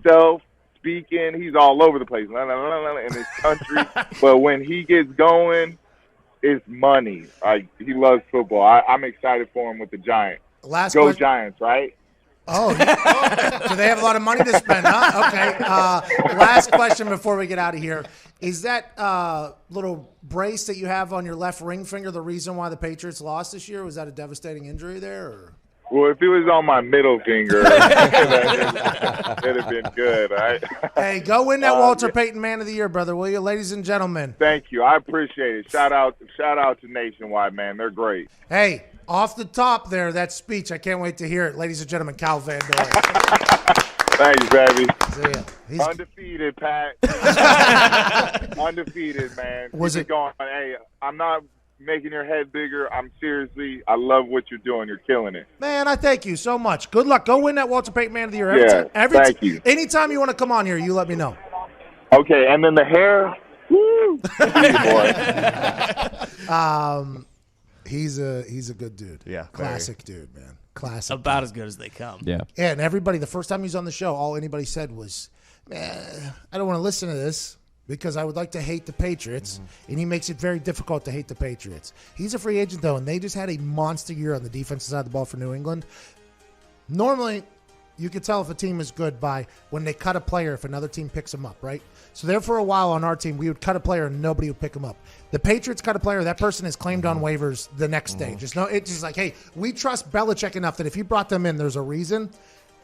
self-speaking, he's all over the place in his country. But when he gets going, it's money. He loves football. I'm excited for him with the Giants. Go Giants, right? Oh, so they have a lot of money to spend, huh? Okay. Last question before we get out of here. Is that little brace that you have on your left ring finger the reason why the Patriots lost this year? Was that a devastating injury there? Or? Well, if it was on my middle finger, it'd have been good, right? Hey, go win that Walter Payton Man of the Year, brother, will you, ladies and gentlemen? Thank you. I appreciate it. Shout out to Nationwide, man. They're great. Hey, off the top there, that speech, I can't wait to hear it. Ladies and gentlemen, Cal Van Doy. Thanks, baby. See ya. He's undefeated, Pat. Undefeated, man. Was Keep it going? Hey, I'm not making your head bigger. I love what you're doing. You're killing it. Man, I thank you so much. Good luck. Go win that Walter Payton Man of the Year. Thank you. Anytime you want to come on here, you let me know. Okay, and then the hair. Woo! He's a good dude. Yeah, classic dude, man. Classic. About as good as they come. Yeah. Yeah, and everybody, the first time he was on the show, all anybody said was, man, I don't want to listen to this because I would like to hate the Patriots, and he makes it very difficult to hate the Patriots. He's a free agent, though, and they just had a monster year on the defensive side of the ball for New England. Normally, you could tell if a team is good by when they cut a player if another team picks him up, right? So there for a while on our team, we would cut a player and nobody would pick him up. The Patriots cut a player, that person is claimed on waivers the next day. It's just like, hey, we trust Belichick enough that if he brought them in, there's a reason.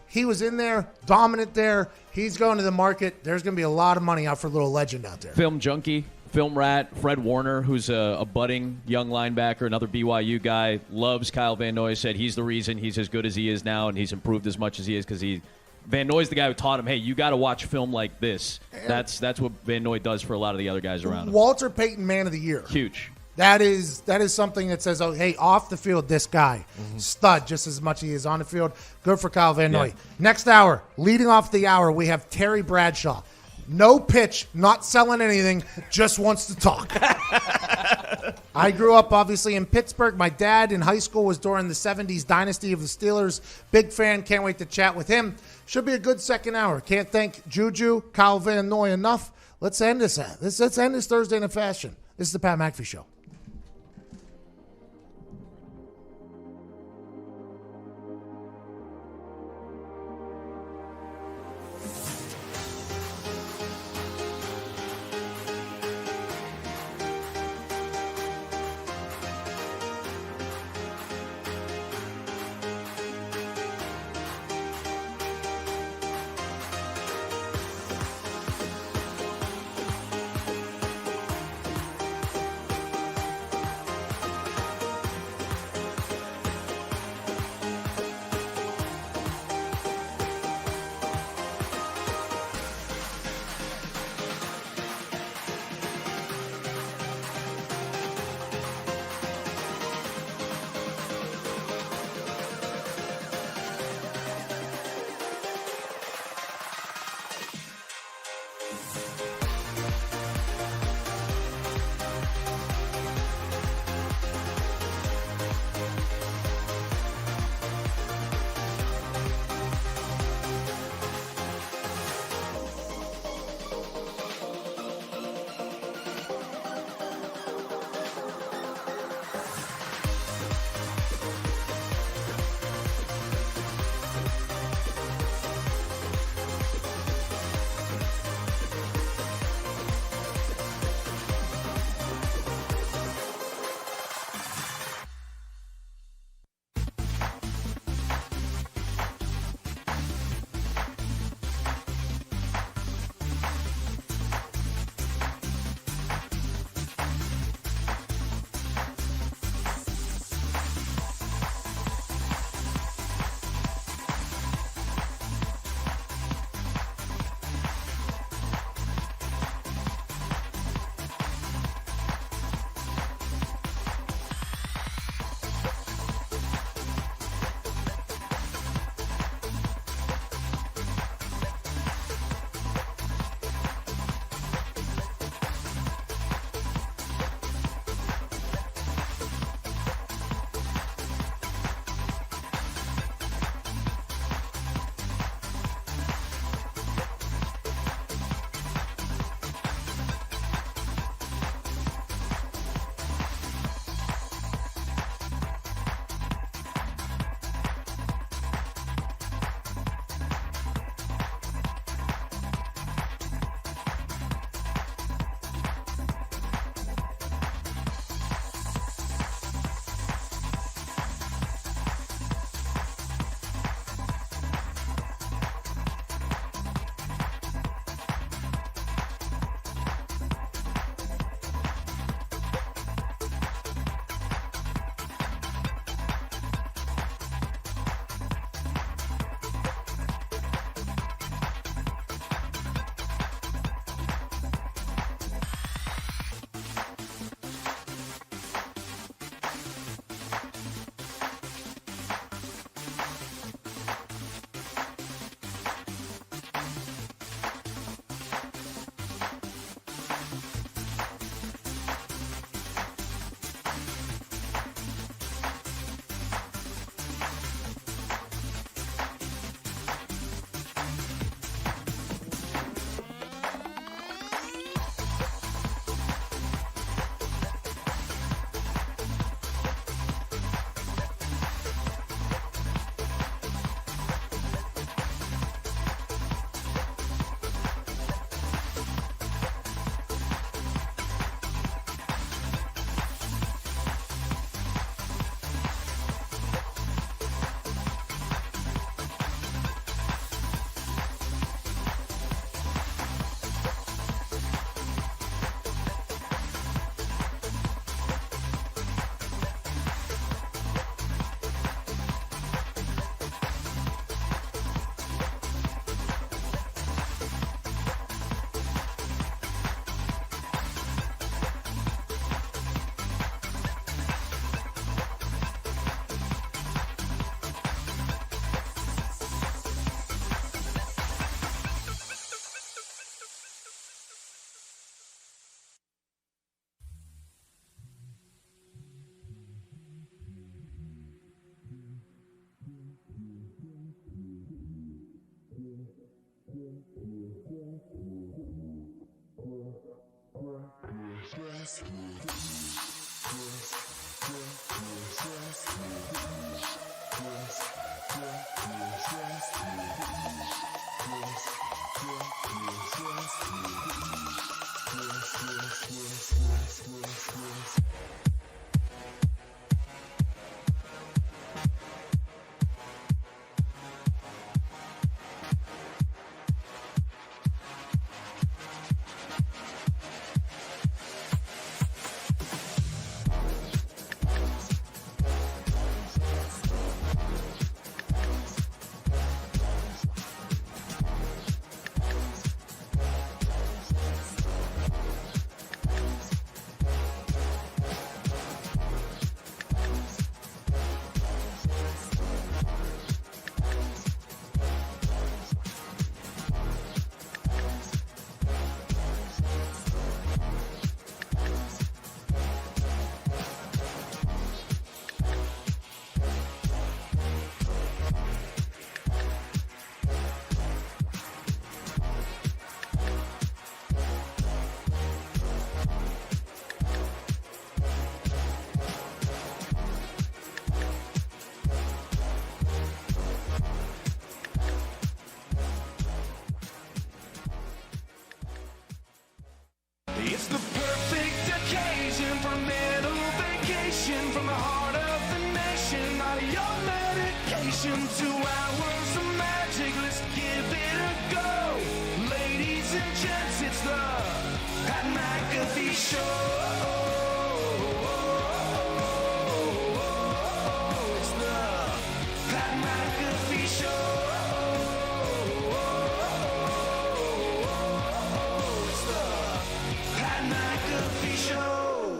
He was in there, dominant there. He's going to the market. There's going to be a lot of money out for a little legend out there. Film junkie, film rat, Fred Warner, who's a budding young linebacker, another BYU guy, loves Kyle Van Noy, said he's the reason he's as good as he is now and he's improved as much as he is because Van Noy's the guy who taught him, hey, you got to watch film like this. That's what Van Noy does for a lot of the other guys around him. Walter Payton Man of the Year. Huge. That is something that says, oh, hey, off the field, this guy, stud just as much as he is on the field. Good for Kyle Van Noy. Yeah. Next hour, leading off the hour, we have Terry Bradshaw. No pitch, not selling anything, just wants to talk. I grew up, obviously, in Pittsburgh. My dad in high school was during the 70s dynasty of the Steelers. Big fan. Can't wait to chat with him. Should be a good second hour. Can't thank Juju, Kyle Van Noy enough. Let's end this. Let's end this Thursday in a fashion. This is the Pat McAfee Show.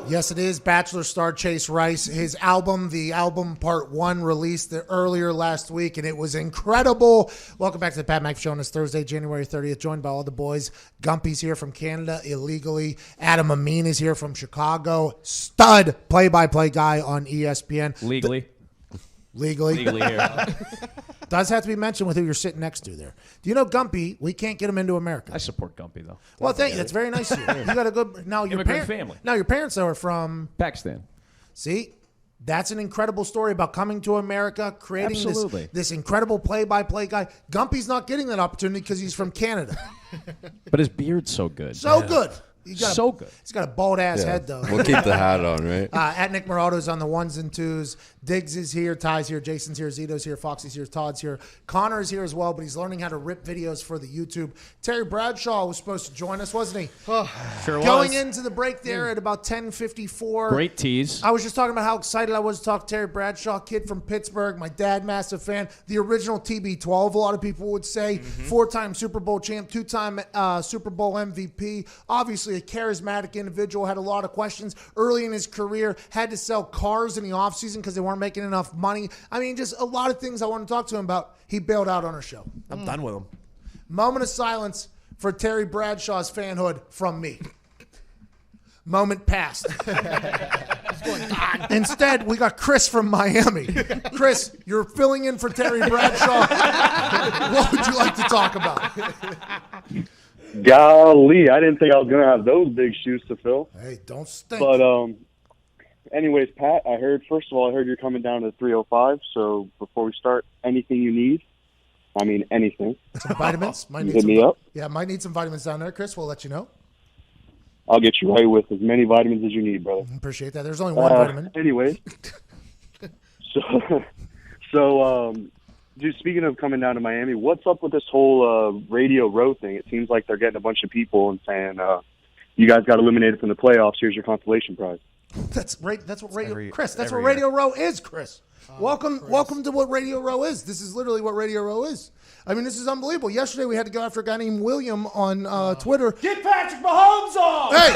Yes, it is. Bachelor star Chase Rice. His album, the album Part 1, released earlier last week, and it was incredible. Welcome back to the Pat McAfee Show on this Thursday, January 30th, joined by all the boys. Gumpy's here from Canada illegally. Adam Amin is here from Chicago. Stud play-by-play guy on ESPN. Legally here. Does have to be mentioned with who you're sitting next to there. Do you know Gumpy? We can't get him into America. I support Gumpy, though. Well, thank you. That's very nice of you. You got a good Immigrant family. Now your parents though are from Pakistan. See, that's an incredible story about coming to America, creating this incredible play-by-play guy. Gumpy's not getting that opportunity because he's from Canada. But his beard's so good. So good. So good. He's got a bald-ass head, though. We'll keep the hat on, right? At Nick Morato's on the ones and twos. Diggs is here. Ty's here. Jason's here. Zito's here. Foxy's here. Todd's here. Connor is here as well, but he's learning how to rip videos for the YouTube. Terry Bradshaw was supposed to join us, wasn't he? Sure was. Going into the break there at about 10:54. Great tease. I was just talking about how excited I was to talk to Terry Bradshaw, kid from Pittsburgh. My dad, massive fan. The original TB12, a lot of people would say. 4-time Super Bowl champ, 2-time Super Bowl MVP. Obviously a charismatic individual, had a lot of questions early in his career, had to sell cars in the offseason because they weren't making enough money. I mean, just a lot of things I want to talk to him about. He bailed out on our show. I'm done with him. Moment of silence for Terry Bradshaw's fanhood from me. Moment passed. Instead, we got Chris from Miami. Chris, you're filling in for Terry Bradshaw. What would you like to talk about? Golly, I didn't think I was going to have those big shoes to fill. Hey, don't stink. But anyways, Pat, first of all, I heard you're coming down to 305. So before we start, anything you need, I mean anything. Some vitamins? Hit me up. Yeah, might need some vitamins down there, Chris. We'll let you know. I'll get you right with as many vitamins as you need, brother. Appreciate that. There's only one vitamin. Anyways, so dude, speaking of coming down to Miami, what's up with this whole Radio Row thing? It seems like they're getting a bunch of people and saying, you guys got eliminated from the playoffs. Here's your consolation prize. That's right. That's what Radio Chris. That's what Radio Row is, Chris. Welcome to what Radio Row is. This is literally what Radio Row is. I mean, this is unbelievable. Yesterday we had to go after a guy named William on Twitter. Get Patrick Mahomes off! Hey,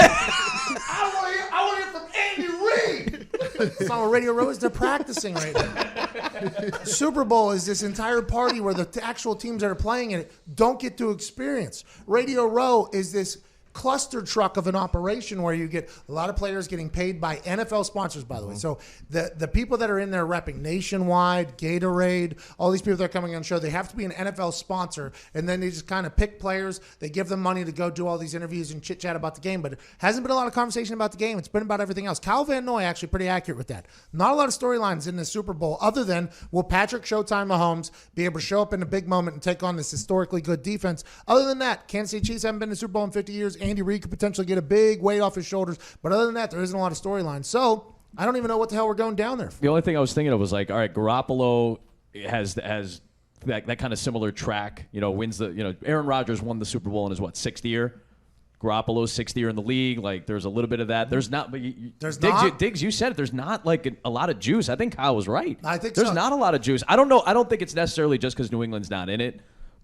I want to hear from Andy Reid. That's not what Radio Row is. They're practicing right now. Super Bowl is this entire party where the actual teams that are playing in it don't get to experience. Radio Row is this cluster truck of an operation where you get a lot of players getting paid by NFL sponsors, by the way. So the people that are in there repping Nationwide, Gatorade, all these people that are coming on the show, they have to be an NFL sponsor, and then they just kind of pick players. They give them money to go do all these interviews and chit-chat about the game, but it hasn't been a lot of conversation about the game. It's been about everything else. Kyle Van Noy actually pretty accurate with that. Not a lot of storylines in the Super Bowl other than will Patrick Showtime Mahomes be able to show up in a big moment and take on this historically good defense. Other than that, Kansas City Chiefs haven't been to the Super Bowl in 50 years. Andy Reid could potentially get a big weight off his shoulders. But other than that, there isn't a lot of storylines. So I don't even know what the hell we're going down there for. The only thing I was thinking of was like, all right, Garoppolo has that kind of similar track. Wins the. Aaron Rodgers won the Super Bowl in his sixth year. Garoppolo's sixth year in the league. Like, there's a little bit of that. There's not. But Diggs, you said it. There's not like a lot of juice. I think Kyle was right. I think there's not a lot of juice. I don't know. I don't think it's necessarily just because New England's not in it.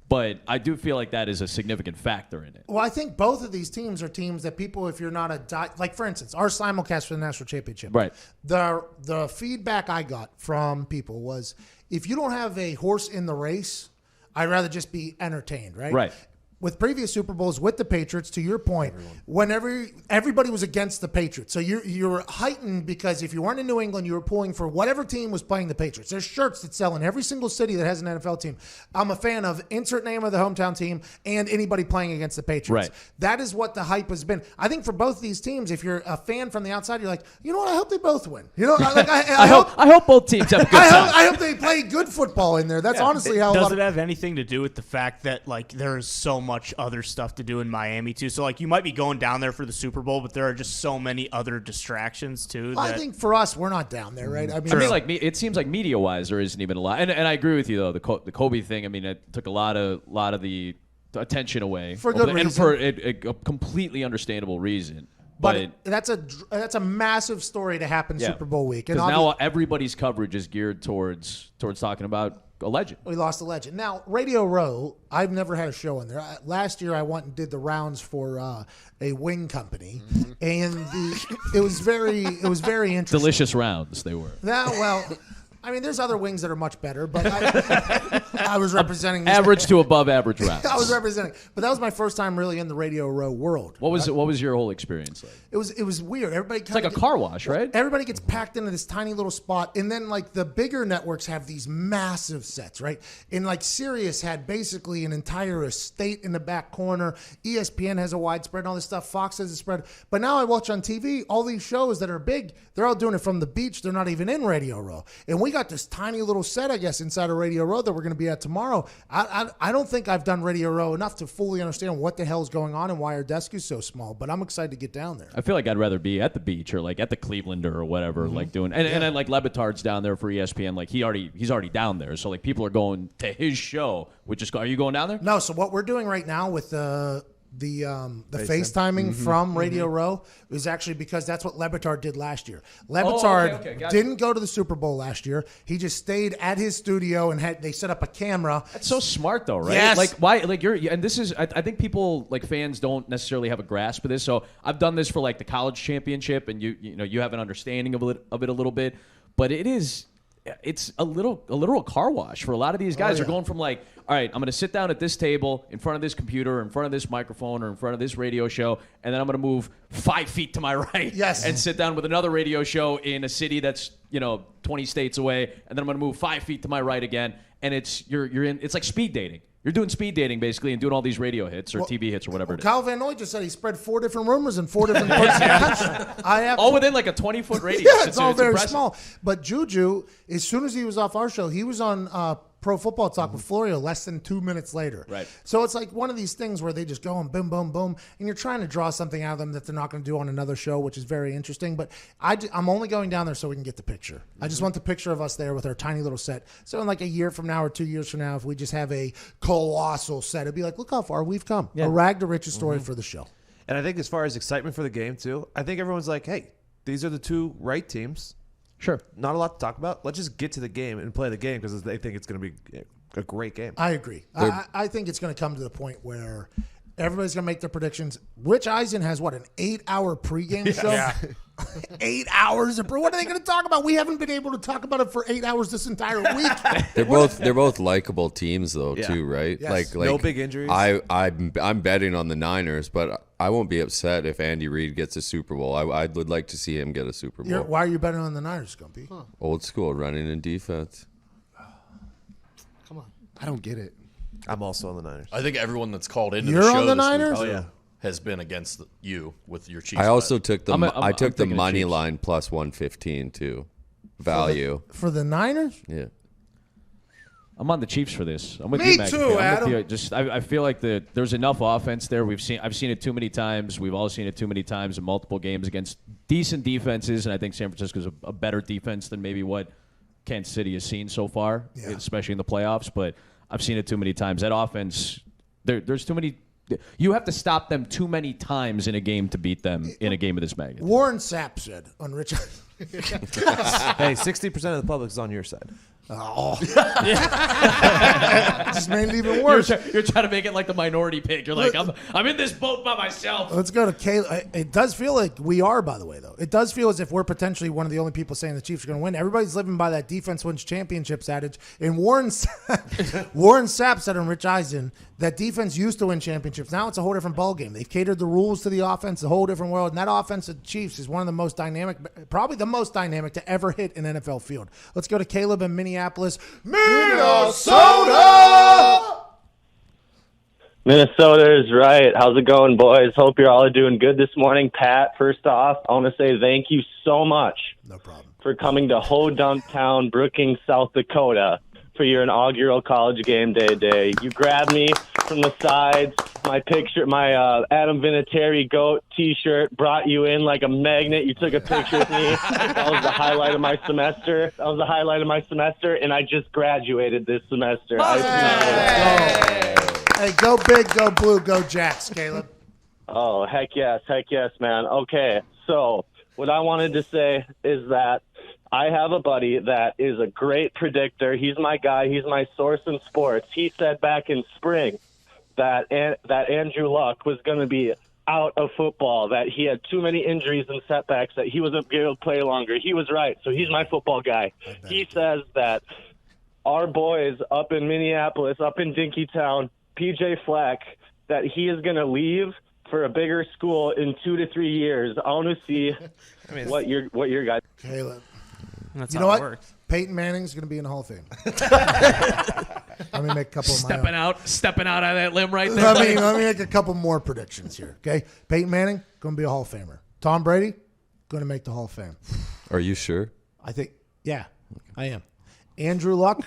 But I do feel like that is a significant factor in it. Well, I think both of these teams are teams that people, if you're not like for instance, our simulcast for the national championship. Right. The feedback I got from people was, if you don't have a horse in the race, I'd rather just be entertained. Right. Right. With previous Super Bowls with the Patriots, to your point, whenever everybody was against the Patriots. So you're heightened because if you weren't in New England, you were pulling for whatever team was playing the Patriots. There's shirts that sell in every single city that has an NFL team. I'm a fan of insert name of the hometown team and anybody playing against the Patriots. Right. That is what the hype has been. I think for both these teams, if you're a fan from the outside, you're like, you know what? I hope they both win. I hope both teams have a good time. I hope they play good football in there. That's honestly how. Does it have anything to do with the fact that there is so much other stuff to do in Miami too? So you might be going down there for the Super Bowl, but there are just so many other distractions too. I think for us, we're not down there, right? I mean, it seems like media wise there isn't even a lot, and I agree with you though. The Kobe thing, I mean, it took a lot of the attention away for good reason, and for a completely understandable reason. But that's a massive story to happen Super Bowl week. Because now everybody's coverage is geared towards talking about a legend. We lost a legend. Now, Radio Row, I've never had a show in there. Last year, I went and did the rounds for a wing company, and it was very interesting. Delicious rounds they were. I mean, there's other wings that are much better, but I was representing average to above average rounds. I was representing, but that was my first time really in the Radio Row world. What was your whole experience like? It was weird. It's like a car wash, right? Everybody gets packed into this tiny little spot, and then like the bigger networks have these massive sets, right? And like Sirius had basically an entire estate in the back corner. ESPN has a wide spread and all this stuff. Fox has a spread. But now I watch on TV all these shows that are big. They're all doing it from the beach. They're not even in Radio Row, and we got this tiny little set, I guess, inside of Radio Row that we're going to be at tomorrow. I don't think I've done Radio Row enough to fully understand what the hell's going on and why our desk is so small, but I'm excited to get down there. I feel like I'd rather be at the beach or like at the Clevelander or whatever, like doing, and then like Lebitard's down there for ESPN, like he's already down there, so like people are going to his show, are you going down there? No, so what we're doing right now with the FaceTiming from Radio Row is actually because that's what Lebitard did last year. Lebitard didn't go to the Super Bowl last year. He just stayed at his studio and they set up a camera. That's so smart though, right? Yes. Like why? Like and this is I think people like fans don't necessarily have a grasp of this. So I've done this for like the college championship, and you have an understanding of it a little bit, but it's a literal car wash for a lot of these guys. They're going from like, all right, I'm going to sit down at this table in front of this computer, in front of this microphone, or in front of this radio show, and then I'm going to move 5 feet to my right and sit down with another radio show in a city that's 20 states away, and then I'm going to move 5 feet to my right again, and it's like speed dating. You're doing speed dating, basically, and doing all these radio hits or TV hits or whatever it is. Kyle Van Noy just said he spread 4 different rumors in 4 different parts of the country. All within like a 20-foot radius. Yeah, it's all very impressive. Small. But Juju, as soon as he was off our show, he was on Pro Football Talk with Florio less than 2 minutes later. Right. So it's like one of these things where they just go and boom, boom, boom, and you're trying to draw something out of them that they're not going to do on another show, which is very interesting. But I'm only going down there so we can get the picture. I just want the picture of us there with our tiny little set. So in like a year from now or 2 years from now, if we just have a colossal set, it'd be like, look how far we've come. A rag to riches story for the show. And I think as far as excitement for the game, too, I think everyone's like, hey, these are the two right teams. Sure. Not a lot to talk about. Let's just get to the game and play the game because they think it's going to be a great game. I agree. I think it's going to come to the point where everybody's going to make their predictions. Rich Eisen has, an 8-hour pregame show? Yeah. 8 hours? What are they going to talk about? We haven't been able to talk about it for 8 hours this entire week. They're both likable teams, though, too, right? Yes. Like no big injuries. I'm betting on the Niners, but I won't be upset if Andy Reid gets a Super Bowl. I would like to see him get a Super Bowl. Why are you betting on the Niners, Gumpy? Old school running and defense. Come on. I don't get it. I'm also on the Niners. I think everyone that's called into You're the show on the this week Niners? has been against you with your Chiefs. I also took the I'm the thinking money Chiefs. line plus 115 too. Value. For the Niners? Yeah. I'm on the Chiefs for this. I'm with Me you, McAfee. too, I'm with Adam. you. I feel like there's enough offense there. I've seen it too many times. We've all seen it too many times in multiple games against decent defenses, and I think San Francisco's a better defense than maybe what Kansas City has seen so far, especially in the playoffs. But I've seen it too many times. That offense, there's too many. You have to stop them too many times in a game to beat them in a game of this magnitude. Warren Sapp said on Rich. Hey, 60% of the public is on your side. Oh. Just made it even worse. You're trying to make it like the minority pick. You're like, I'm in this boat by myself. Let's go to Caleb. It does feel like we are, by the way, though. It does feel as if we're potentially one of the only people saying the Chiefs are going to win. Everybody's living by that defense wins championships adage. And Warren Sapp said on Rich Eisen that defense used to win championships. Now it's a whole different ballgame. They've catered the rules to the offense, a whole different world. And that offense of the Chiefs is one of the most dynamic, probably the most dynamic to ever hit an NFL field. Let's go to Caleb in Minneapolis. Minnesota! Minnesota is right. How's it going, boys? Hope you're all doing good this morning. Pat, first off, I want to say thank you so much for coming to Ho Dumptown, Brookings, South Dakota for your inaugural College Game Day. You grabbed me from the sides, my picture, my Adam Vinatieri GOAT T-shirt, brought you in like a magnet. You took a picture with me. That was the highlight of my semester. And I just graduated this semester. Hey, go big, go blue, go Jacks, Caleb. Oh, heck yes, man. Okay, so what I wanted to say is that I have a buddy that is a great predictor. He's my guy. He's my source in sports. He said back in spring that Andrew Luck was going to be out of football, that he had too many injuries and setbacks, that he wasn't able to play longer. He was right, so he's my football guy. He says that our boys up in Minneapolis, up in Dinkytown, PJ Fleck, that he is going to leave for a bigger school in 2 to 3 years. I want to see what your guys. Caleb. That's you how know it what? works. Peyton Manning's going to be in the Hall of Fame. Let me make a couple of my own. Stepping out on that limb right there. Let me make a couple more predictions here. Okay, Peyton Manning going to be a Hall of Famer. Tom Brady going to make the Hall of Fame. Are you sure? I think, yeah, I am. Andrew Luck.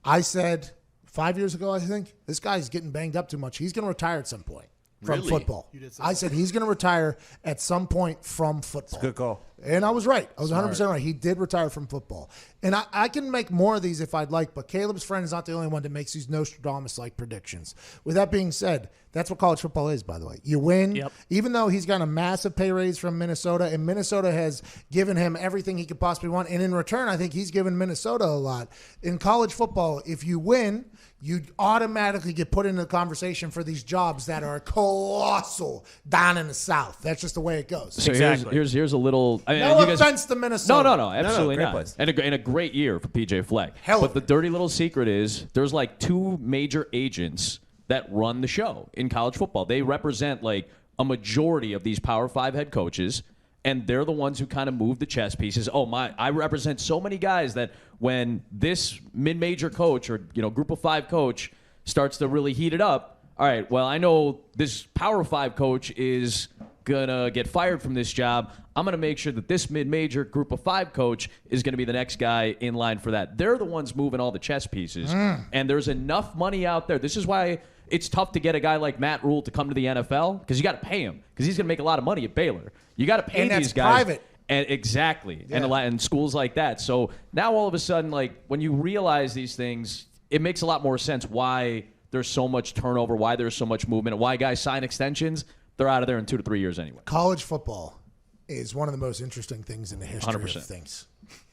I said 5 years ago, I think this guy's getting banged up too much. He's going to retire at some point from football. I said he's going to retire at some point from football. Good call. And I was right. I was 100% right. He did retire from football. And I can make more of these if I'd like, but Caleb's friend is not the only one that makes these Nostradamus-like predictions. With that being said, that's what college football is, by the way. You win. Yep. Even though he's got a massive pay raise from Minnesota, and Minnesota has given him everything he could possibly want. And in return, I think he's given Minnesota a lot. In college football, if you win, you automatically get put into the conversation for these jobs that are colossal down in the South. That's just the way it goes. So here's a little. No offense to Minnesota. No, absolutely great not. place. And a great year for PJ Fleck. Hell but of the it. dirty little secret is there's like 2 major agents that run the show in college football. They represent like a majority of these Power 5 head coaches, and they're the ones who kind of move the chess pieces. I represent so many guys that when this mid-major coach or group of 5 coach starts to really heat it up, all right, well, I know this Power 5 coach is going to get fired from this job. I'm going to make sure that this mid-major group of 5 coach is going to be the next guy in line for that. They're the ones moving all the chess pieces, and there's enough money out there. This is why it's tough to get a guy like Matt Rule to come to the NFL, because you got to pay him, because he's going to make a lot of money at Baylor. You got to pay And that's these guys. private. And exactly. Yeah. And in schools like that. So now all of a sudden, like when you realize these things, it makes a lot more sense why there's so much turnover, why there's so much movement, and why guys sign extensions. They're out of there in 2 to 3 years anyway. College football is one of the most interesting things in the history 100%. of things.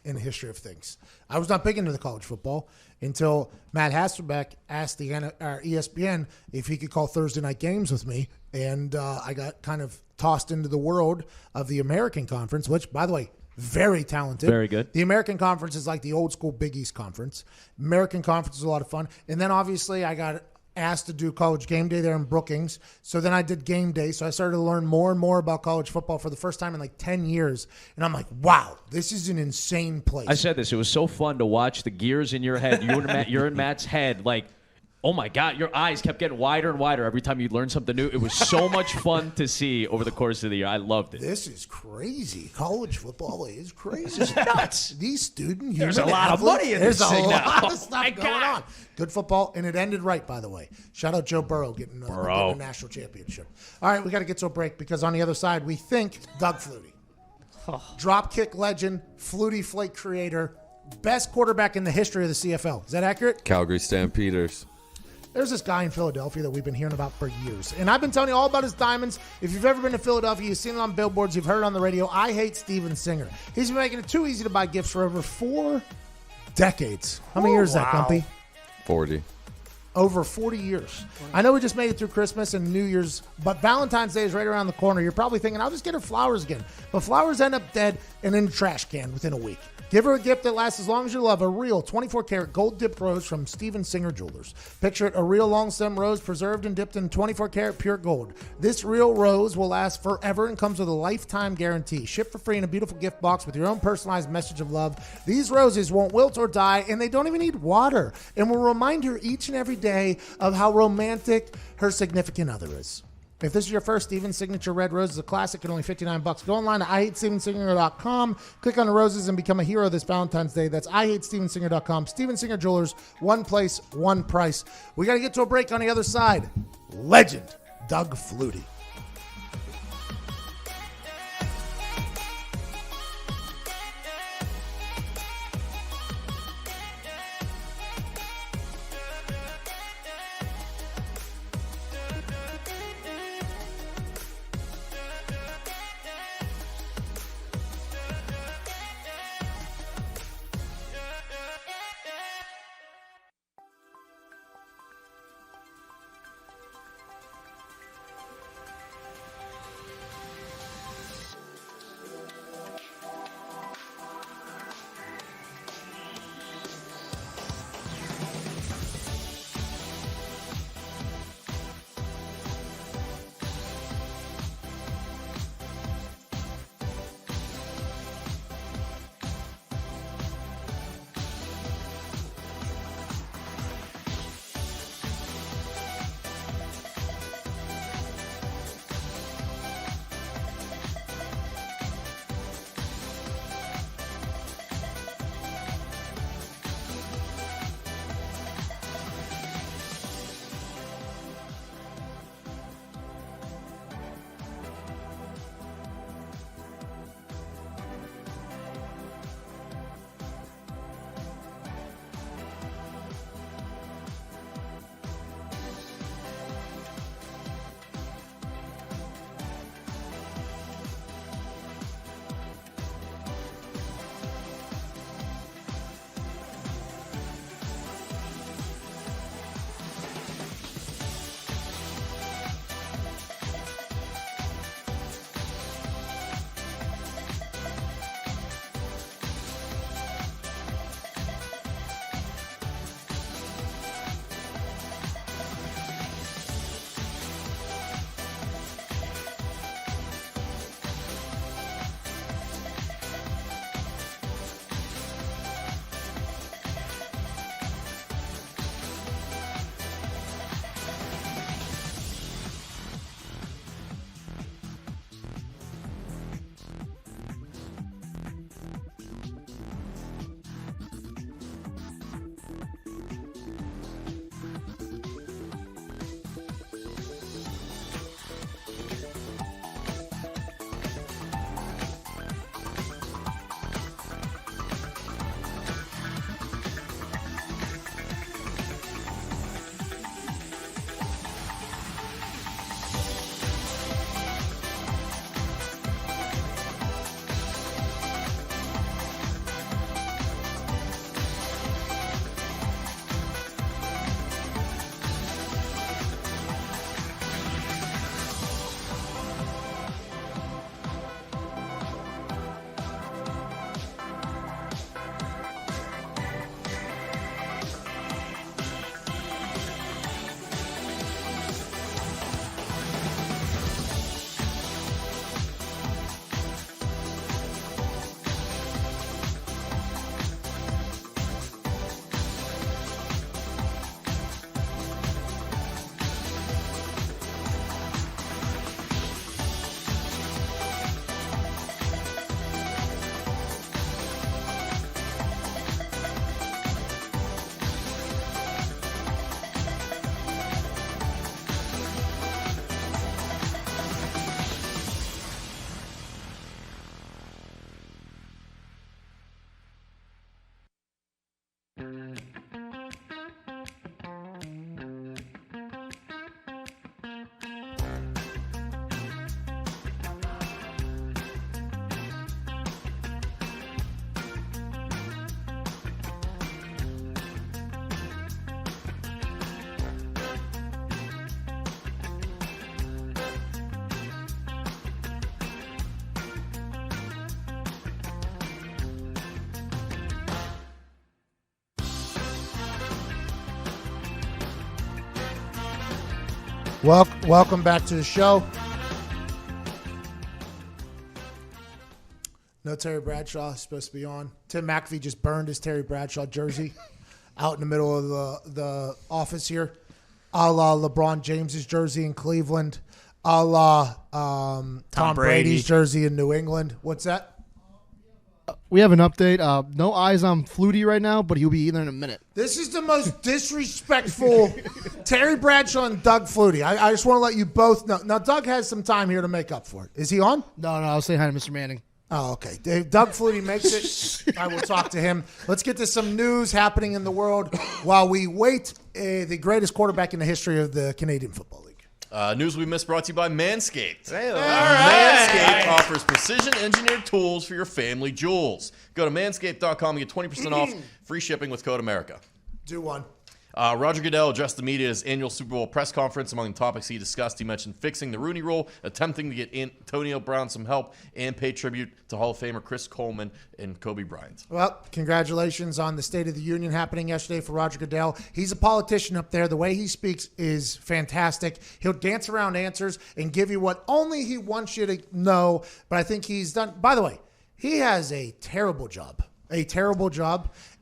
In the history of things. I was not big into the college football until Matt Hasselbeck asked the ESPN if he could call Thursday night games with me, and I got kind of tossed into the world of the American Conference, which, by the way, very talented. Very good. The American Conference is like the old school Big East Conference. American Conference is a lot of fun. And then, obviously, I got asked to do college game day there in Brookings. So then I did game day. So I started to learn more and more about college football for the first time in like 10 years. And I'm like, wow, this is an insane place. I said this. It was so fun to watch the gears in your head. You're in Matt's head. Like, oh, my God, your eyes kept getting wider and wider every time you learned something new. It was so much fun to see over the course of the year. I loved it. This is crazy. College football is crazy. It's nuts. These student There's a human lot of athletes, money in there's this a thing now. lot of stuff going on. Good football, and it ended right, by the way. Shout out Joe Burrow getting a national championship. All right, we got to get to a break because on the other side, we think Doug Flutie. Dropkick legend, Flutie Flake creator, best quarterback in the history of the CFL. Is that accurate? Calgary Stampeders. There's this guy in Philadelphia that we've been hearing about for years. And I've been telling you all about his diamonds. If you've ever been to Philadelphia, you've seen it on billboards, you've heard it on the radio. I hate Steven Singer. He's been making it too easy to buy gifts for over 4 decades. How many years is that, Gumpy? 40. Over 40 years. I know we just made it through Christmas and New Year's, but Valentine's Day is right around the corner. You're probably thinking, I'll just get her flowers again. But flowers end up dead and in the trash can within a week. Give her a gift that lasts as long as you love. A real 24-karat gold-dipped rose from Steven Singer Jewelers. Picture it, a real long-stem rose preserved and dipped in 24-karat pure gold. This real rose will last forever and comes with a lifetime guarantee. Shipped for free in a beautiful gift box with your own personalized message of love. These roses won't wilt or die, and they don't even need water, and will remind her each and every day of how romantic her significant other is. If this is your first Steven Signature Red Rose, is a classic at only $59. Go online to IHateStevenSinger.com. Click on the roses and become a hero this Valentine's Day. That's IHateStevenSinger.com. Steven Singer Jewelers, one place, one price. We got to get to a break on the other side. Legend, Doug Flutie. Welcome back to the show. No Terry Bradshaw is supposed to be on. Tim McAfee just burned his Terry Bradshaw jersey out in the middle of the office here, a la LeBron James's jersey in Cleveland, a la Tom Brady's jersey in New England. What's that? We have an update. No eyes on Flutie right now, but he'll be either in a minute. This is the most disrespectful Terry Bradshaw and Doug Flutie. I just want to let you both know. Now, Doug has some time here to make up for it. Is he on? No, I was saying hi to Mr. Manning. Oh, okay. If Doug Flutie makes it, I will talk to him. Let's get to some news happening in the world while we wait the greatest quarterback in the history of the Canadian Football League. News we missed brought to you by Manscaped. Hey, Manscaped offers precision-engineered tools for your family jewels. Go to manscaped.com and get 20% off free shipping with code America. Do one. Roger Goodell addressed the media at his annual Super Bowl press conference. Among the topics he discussed, he mentioned fixing the Rooney Rule, attempting to get Antonio Brown some help, and pay tribute to Hall of Famer Chris Coleman and Kobe Bryant. Well, congratulations on the State of the Union happening yesterday for Roger Goodell. He's a politician up there. The way he speaks is fantastic. He'll dance around answers and give you what only he wants you to know. But I think he's done. By the way, he has a terrible job.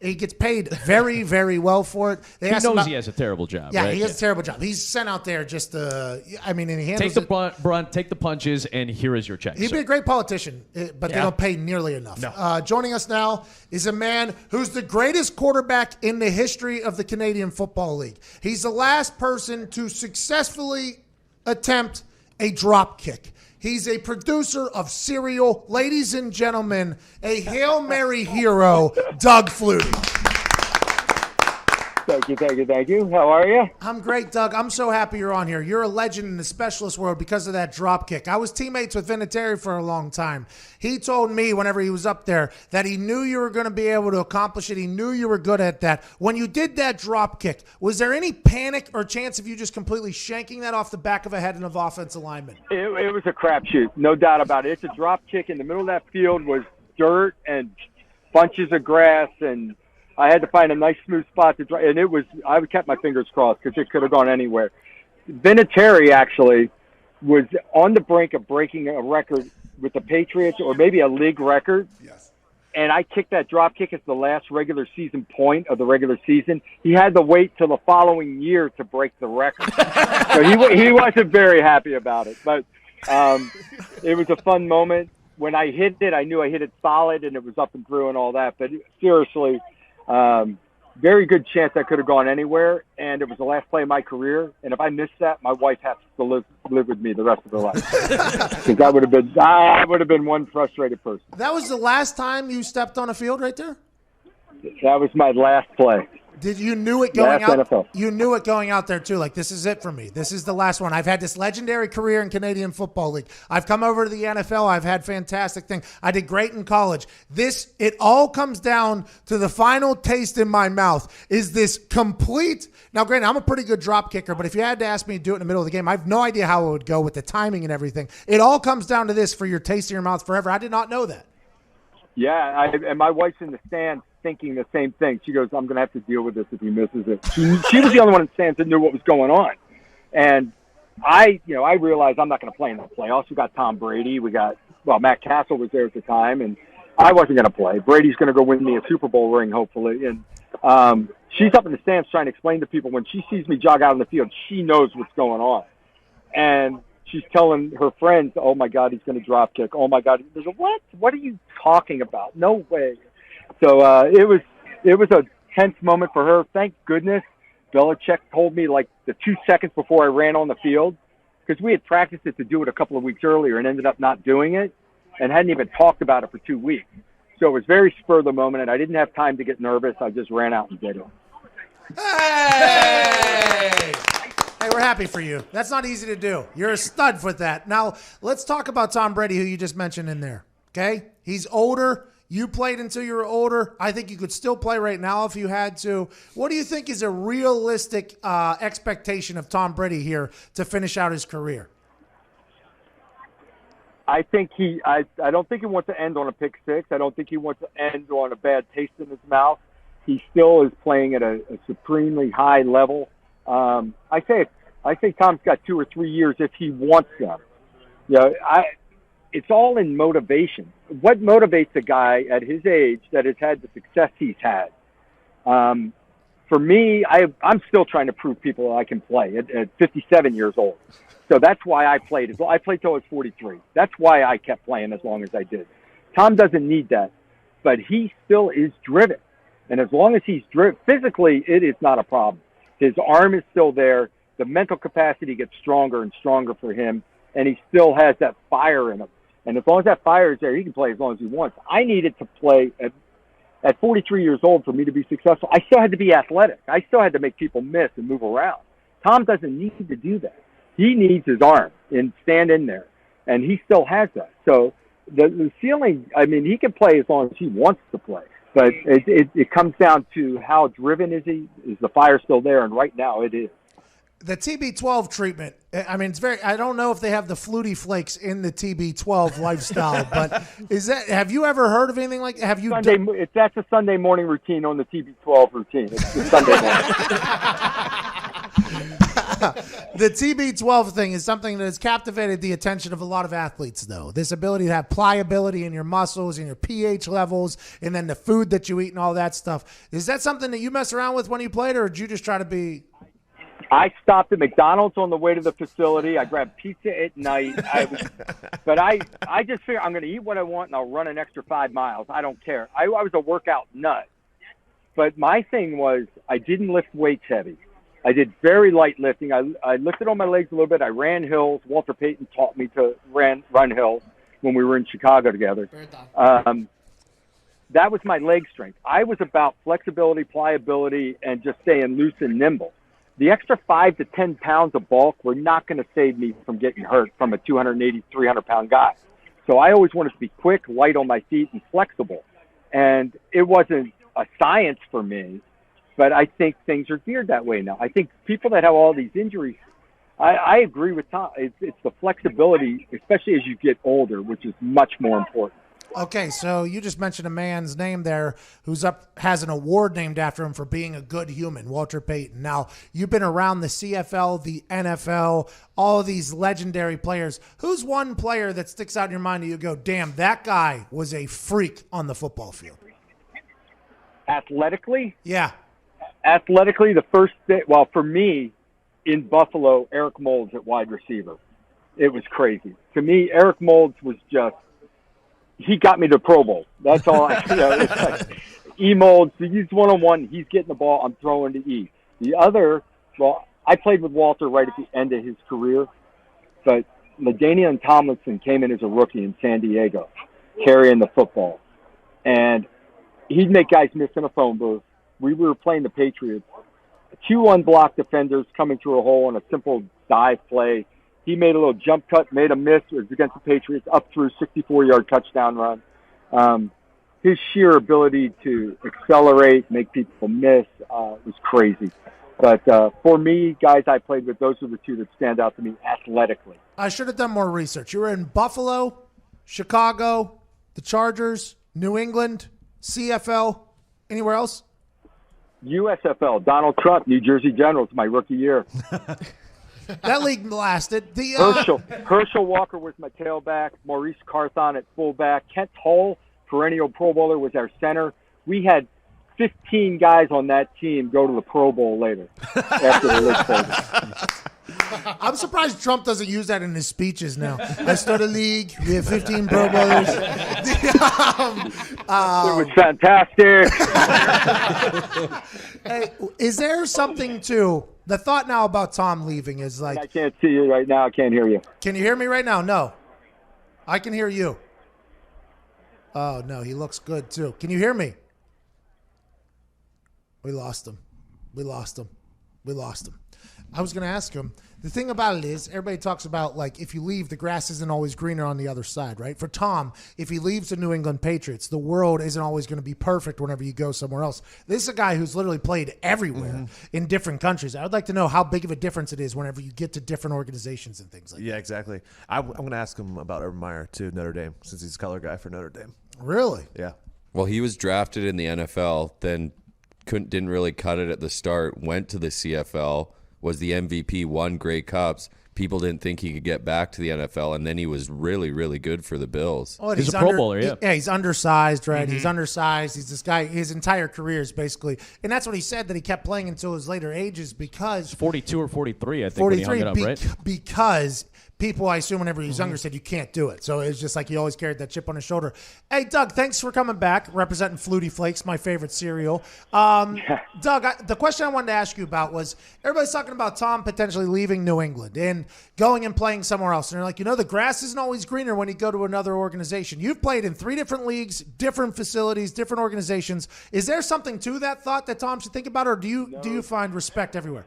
He gets paid very, very well for it. He knows he has a terrible job. Yeah, right? he has a terrible job. He's sent out there just and he handles take the brunt, take the punches, and here is your check. He'd be a great politician, but they don't pay nearly enough. No. Joining us now is a man who's the greatest quarterback in the history of the Canadian Football League. He's the last person to successfully attempt a drop kick. He's a producer of cereal. Ladies and gentlemen, a Hail Mary hero, Doug Flutie. Thank you. How are you? I'm great, Doug. I'm so happy you're on here. You're a legend in the specialist world because of that drop kick. I was teammates with Vinatieri for a long time. He told me whenever he was up there that he knew you were going to be able to accomplish it. He knew you were good at that. When you did that drop kick, was there any panic or chance of you just completely shanking that off the back of a head of offensive lineman? It was a crapshoot, no doubt about it. It's a drop kick in the middle of that field was dirt and bunches of grass, and I had to find a nice smooth spot to drive, and I kept my fingers crossed because it could have gone anywhere. Vinatieri actually was on the brink of breaking a record with the Patriots, or maybe a league record. Yes. And I kicked that drop kick as the last regular season point of the regular season. He had to wait till the following year to break the record. So he wasn't very happy about it. But it was a fun moment. When I hit it, I knew I hit it solid and it was up and through and all that. But seriously, very good chance that could have gone anywhere, and it was the last play of my career. And if I missed that, my wife has to live with me the rest of her life, because I would have been one frustrated person. That was the last time you stepped on a field right there? That was my last play. Did you knew it going Last out? NFL. You knew it going out there too. Like, this is it for me. This is the last one. I've had this legendary career in Canadian Football League. I've come over to the NFL. I've had fantastic things. I did great in college. It all comes down to the final taste in my mouth. Is this complete? Now, granted, I'm a pretty good drop kicker, but if you had to ask me to do it in the middle of the game, I have no idea how it would go with the timing and everything. It all comes down to this for your taste in your mouth forever. I did not know that. Yeah, and my wife's in the stands thinking the same thing. She goes, I'm going to have to deal with this if he misses it. She was the only one in the stands that knew what was going on. And I realized I'm not going to play in the playoffs. We got Tom Brady. Matt Castle was there at the time, and I wasn't going to play. Brady's going to go win me a Super Bowl ring, hopefully. And she's up in the stands trying to explain to people, when she sees me jog out on the field, she knows what's going on. And she's telling her friends, oh, my God, he's going to drop kick. Oh, my God. There's what? What are you talking about? No way. So it was a tense moment for her. Thank goodness Belichick told me like the 2 seconds before I ran on the field, because we had practiced it to do it a couple of weeks earlier and ended up not doing it and hadn't even talked about it for 2 weeks. So it was very spur of the moment, and I didn't have time to get nervous. I just ran out and did it. Hey! Hey, we're happy for you. That's not easy to do. You're a stud with that. Now, let's talk about Tom Brady, who you just mentioned in there, okay? He's older. You played until you were older. I think you could still play right now if you had to. What do you think is a realistic expectation of Tom Brady here to finish out his career? I think I don't think he wants to end on a pick six. I don't think he wants to end on a bad taste in his mouth. He still is playing at a supremely high level. I say I think Tom's got 2 or 3 years if he wants them. It's all in motivation. What motivates a guy at his age that has had the success he's had? For me, I'm still trying to prove people that I can play at 57 years old. So that's why I played. I played till I was 43. That's why I kept playing as long as I did. Tom doesn't need that, but he still is driven. And as long as he's driven, physically, it is not a problem. His arm is still there. The mental capacity gets stronger and stronger for him, and he still has that fire in him. And as long as that fire is there, he can play as long as he wants. I needed to play at 43 years old for me to be successful. I still had to be athletic. I still had to make people miss and move around. Tom doesn't need to do that. He needs his arm and stand in there, and he still has that. So the ceiling, I mean, he can play as long as he wants to play. But it comes down to how driven is he? Is the fire still there? And right now it is. The TB12 treatment, I mean, I don't know if they have the Flutie Flakes in the TB12 lifestyle, but have you ever heard of anything like that? Have you that's a Sunday morning routine on the TB12 routine. It's the Sunday morning. The TB12 thing is something that has captivated the attention of a lot of athletes, though. This ability to have pliability in your muscles and your pH levels, and then the food that you eat and all that stuff. Is that something that you mess around with when you played, or did you just try to be... I stopped at McDonald's on the way to the facility. I grabbed pizza at night. But I just figured I'm going to eat what I want, and I'll run an extra 5 miles. I don't care. I was a workout nut. But my thing was I didn't lift weights heavy. I did very light lifting. I lifted on my legs a little bit. I ran hills. Walter Payton taught me to run hills when we were in Chicago together. That was my leg strength. I was about flexibility, pliability, and just staying loose and nimble. The extra 5 to 10 pounds of bulk were not going to save me from getting hurt from a 280, 300-pound guy. So I always wanted to be quick, light on my feet, and flexible. And it wasn't a science for me, but I think things are geared that way now. I think people that have all these injuries, I agree with Tom. It's the flexibility, especially as you get older, which is much more important. Okay, so you just mentioned a man's name there has an award named after him for being a good human, Walter Payton. Now, you've been around the CFL, the NFL, all of these legendary players. Who's one player that sticks out in your mind and you go, damn, that guy was a freak on the football field? Athletically? Yeah. Athletically, the first thing, well, for me, in Buffalo, Eric Moulds at wide receiver. It was crazy. To me, Eric Moulds was just, he got me to Pro Bowl. That's all it's like E-Molds, he's one-on-one, he's getting the ball, I'm throwing to E. The other, well, I played with Walter right at the end of his career, but LaDainian Tomlinson came in as a rookie in San Diego, carrying the football. And he'd make guys miss in a phone booth. We were playing the Patriots. 2 unblocked defenders coming through a hole on a simple dive play. He made a little jump cut, made a miss. It was against the Patriots, up through 64-yard touchdown run. His sheer ability to accelerate, make people miss, was crazy. But for me, guys I played with, those are the 2 that stand out to me athletically. I should have done more research. You were in Buffalo, Chicago, the Chargers, New England, CFL, anywhere else? USFL, Donald Trump, New Jersey Generals, my rookie year. That league lasted. Herschel Walker was my tailback. Maurice Carthon at fullback. Kent Hull, perennial Pro Bowler, was our center. We had 15 guys on that team go to the Pro Bowl later after the league started. I'm surprised Trump doesn't use that in his speeches now. I start a league. We have 15 Pro Bowlers. It was fantastic. Hey, is there something to the thought now about Tom leaving is like... I can't see you right now. I can't hear you. Can you hear me right now? No. I can hear you. Oh, no. He looks good, too. Can you hear me? We lost him. I was going to ask him, the thing about it is, everybody talks about, like, if you leave, the grass isn't always greener on the other side, right? For Tom, if he leaves the New England Patriots, the world isn't always going to be perfect whenever you go somewhere else. This is a guy who's literally played everywhere in different countries. I would like to know how big of a difference it is whenever you get to different organizations and things like that. Yeah, exactly. I'm going to ask him about Urban Meyer, too, Notre Dame, since he's a color guy for Notre Dame. Really? Yeah. Well, he was drafted in the NFL, then didn't really cut it at the start, went to the CFL, was the MVP, won Grey Cups. People didn't think he could get back to the NFL, and then he was really, really good for the Bills. Oh, He's a Pro Bowler, yeah. Yeah, he's undersized, right? He's undersized. He's this guy. His entire career is basically, and that's what he said, that he kept playing until his later ages because 42 or 43, I think, when he hung it up, right? Because people, I assume, whenever he was younger, said you can't do it. So it's just like he always carried that chip on his shoulder. Hey, Doug, thanks for coming back, representing Flutie Flakes, my favorite cereal. Doug, the question I wanted to ask you about was, everybody's talking about Tom potentially leaving New England and going and playing somewhere else. And they're like, the grass isn't always greener when you go to another organization. You've played in 3 different leagues, different facilities, different organizations. Is there something to that thought that Tom should think about, or do you find respect everywhere?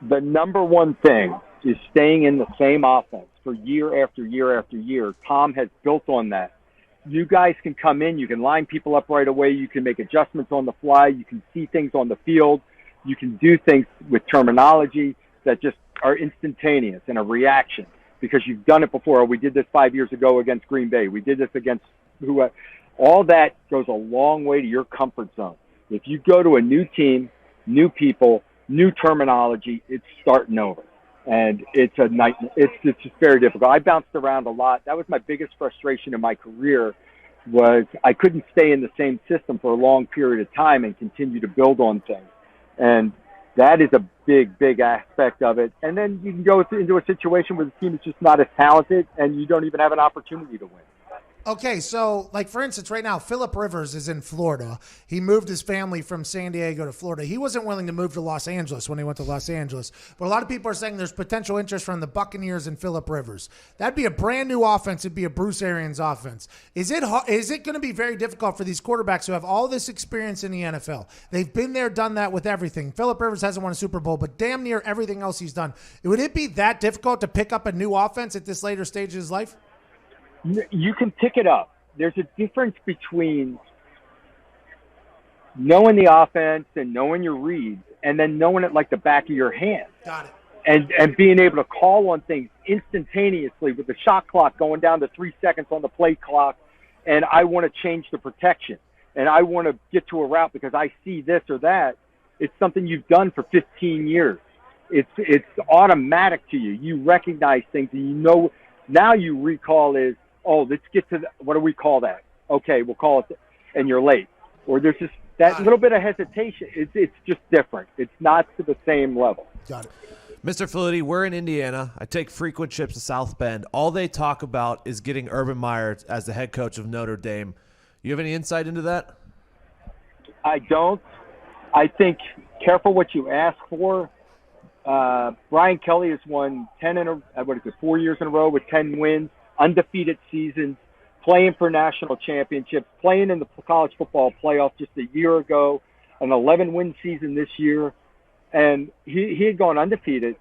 The number one thing is staying in the same offense for year after year after year. Tom has built on that. You guys can come in, you can line people up right away, you can make adjustments on the fly, you can see things on the field, you can do things with terminology that just are instantaneous and a reaction because you've done it before. We did this 5 years ago against Green Bay. We did this against all that goes a long way to your comfort zone. If you go to a new team, new people, new terminology, it's starting over. And it's a nightmare. It's just very difficult. I bounced around a lot. That was my biggest frustration in my career, was I couldn't stay in the same system for a long period of time and continue to build on things. And that is a big, big aspect of it. And then you can go into a situation where the team is just not as talented and you don't even have an opportunity to win. Okay, so, like, for instance, right now, Phillip Rivers is in Florida. He moved his family from San Diego to Florida. He wasn't willing to move to Los Angeles when he went to Los Angeles. But a lot of people are saying there's potential interest from the Buccaneers and Phillip Rivers. That'd be a brand new offense. It'd be a Bruce Arians offense. Is it going to be very difficult for these quarterbacks who have all this experience in the NFL? They've been there, done that with everything. Phillip Rivers hasn't won a Super Bowl, but damn near everything else he's done. Would it be that difficult to pick up a new offense at this later stage of his life? You can pick it up. There's a difference between knowing the offense and knowing your reads and then knowing it like the back of your hand. Got it. And being able to call on things instantaneously with the shot clock going down to 3 seconds on the play clock, and I want to change the protection, and I want to get to a route because I see this or that. It's something you've done for 15 years. It's automatic to you. You recognize things, and you know. Now you recall is, oh, let's get to what do we call that? Okay, we'll call it, and you're late. Or there's just that little bit of hesitation. It's just different. It's not to the same level. Got it. Mr. Flutie, we're in Indiana. I take frequent trips to South Bend. All they talk about is getting Urban Meyer as the head coach of Notre Dame. You have any insight into that? I don't. I think careful what you ask for. Brian Kelly has won 4 years in a row with 10 wins. Undefeated seasons, playing for national championships, playing in the college football playoff just a year ago, an 11-win season this year. And he had gone undefeated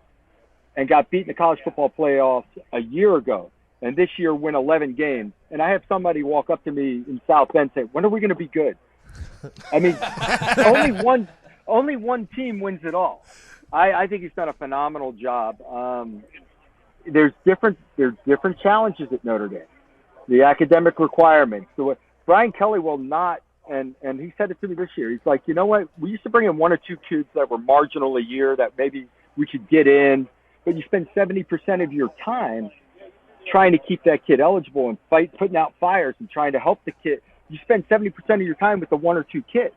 and got beat in the college football playoffs a year ago. And this year win 11 games. And I have somebody walk up to me in South Bend say, when are we going to be good? I mean, only one team wins it all. I think he's done a phenomenal job. There's different challenges at Notre Dame. The academic requirements. So Brian Kelly will not, and he said it to me this year. He's like, you know what? We used to bring in 1 or 2 kids that were marginal a year that maybe we could get in, but you spend 70% of your time trying to keep that kid eligible and putting out fires and trying to help the kid. You spend 70% of your time with the 1 or 2 kids.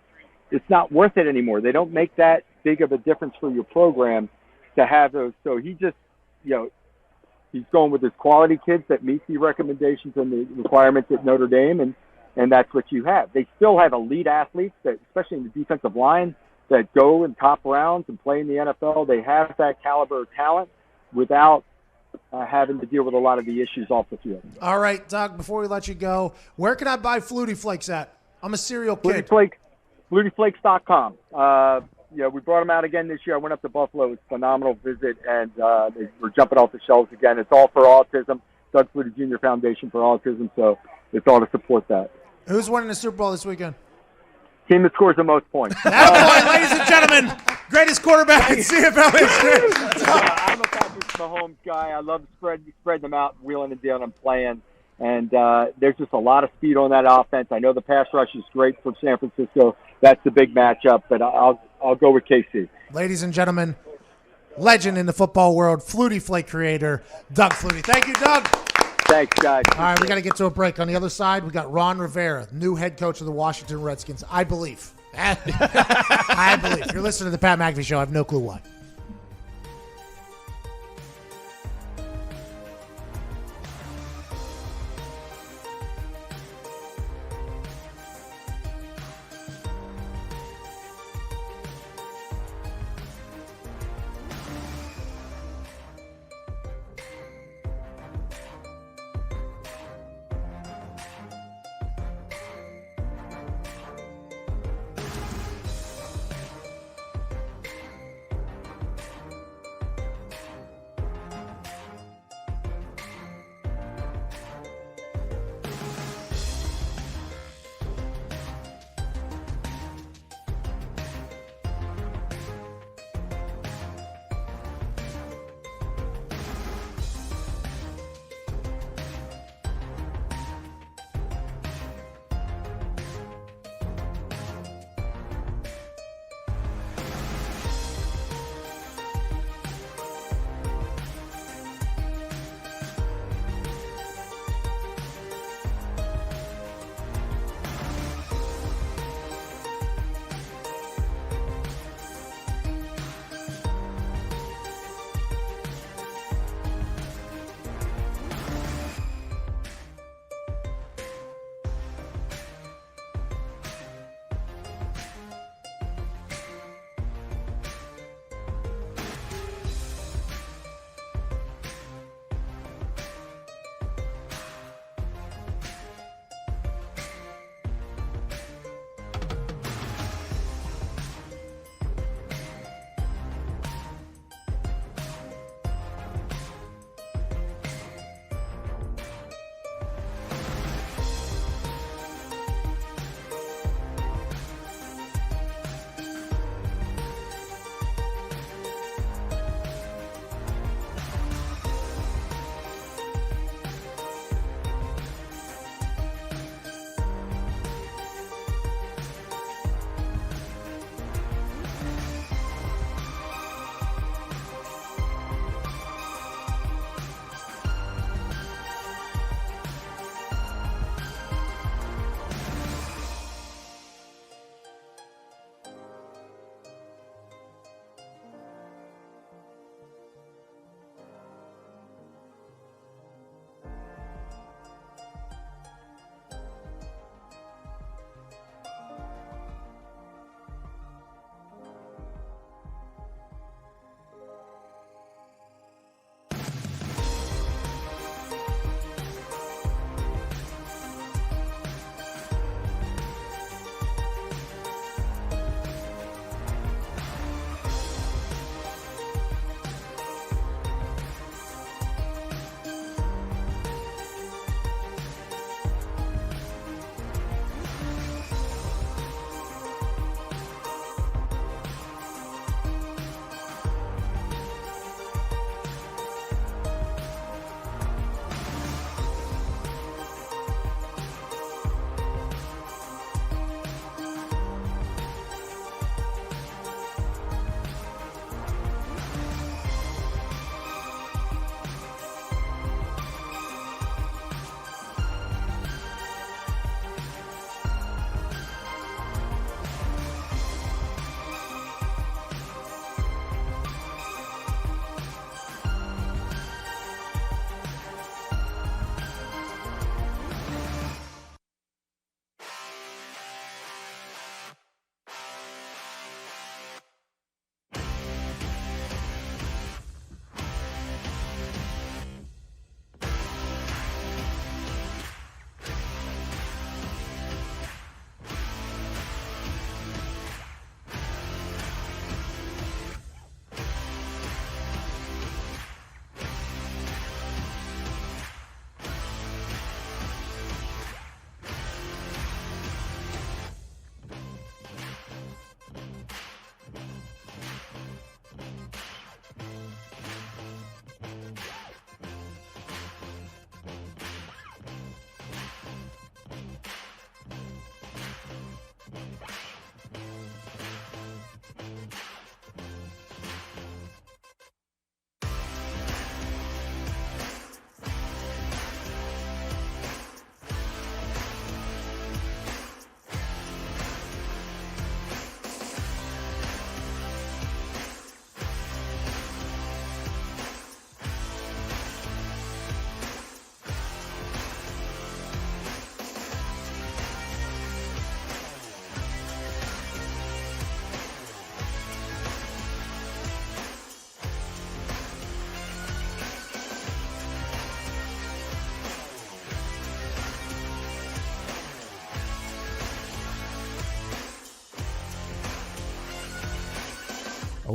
It's not worth it anymore. They don't make that big of a difference for your program to have those. So he just, he's going with his quality kids that meet the recommendations and the requirements at Notre Dame, and that's what you have. They still have elite athletes, that, especially in the defensive line, that go in top rounds and play in the NFL. They have that caliber of talent without having to deal with a lot of the issues off the field. All right, Doug, before we let you go, where can I buy Flutie Flakes at? I'm a cereal kid. FlutieFlakes.com. We brought them out again this year. I went up to Buffalo. It was a phenomenal visit, and they were jumping off the shelves again. It's all for autism. Doug Flutie Jr. Foundation for Autism, so it's all to support that. Who's winning the Super Bowl this weekend? Team that scores the most points. Ladies and gentlemen, greatest quarterback in CFL history. I'm a Patrick Mahomes guy. I love spreading them out, wheeling and dealing and playing. And there's just a lot of speed on that offense. I know the pass rush is great for San Francisco. That's the big matchup, but I'll go with KC. Ladies and gentlemen, legend in the football world, Flutie Flake creator, Doug Flutie. Thank you, Doug. Thanks, guys. All right, we got to get to a break. On the other side, we got Ron Rivera, new head coach of the Washington Redskins. I believe. I believe. You're listening to the Pat McAfee Show. I have no clue why.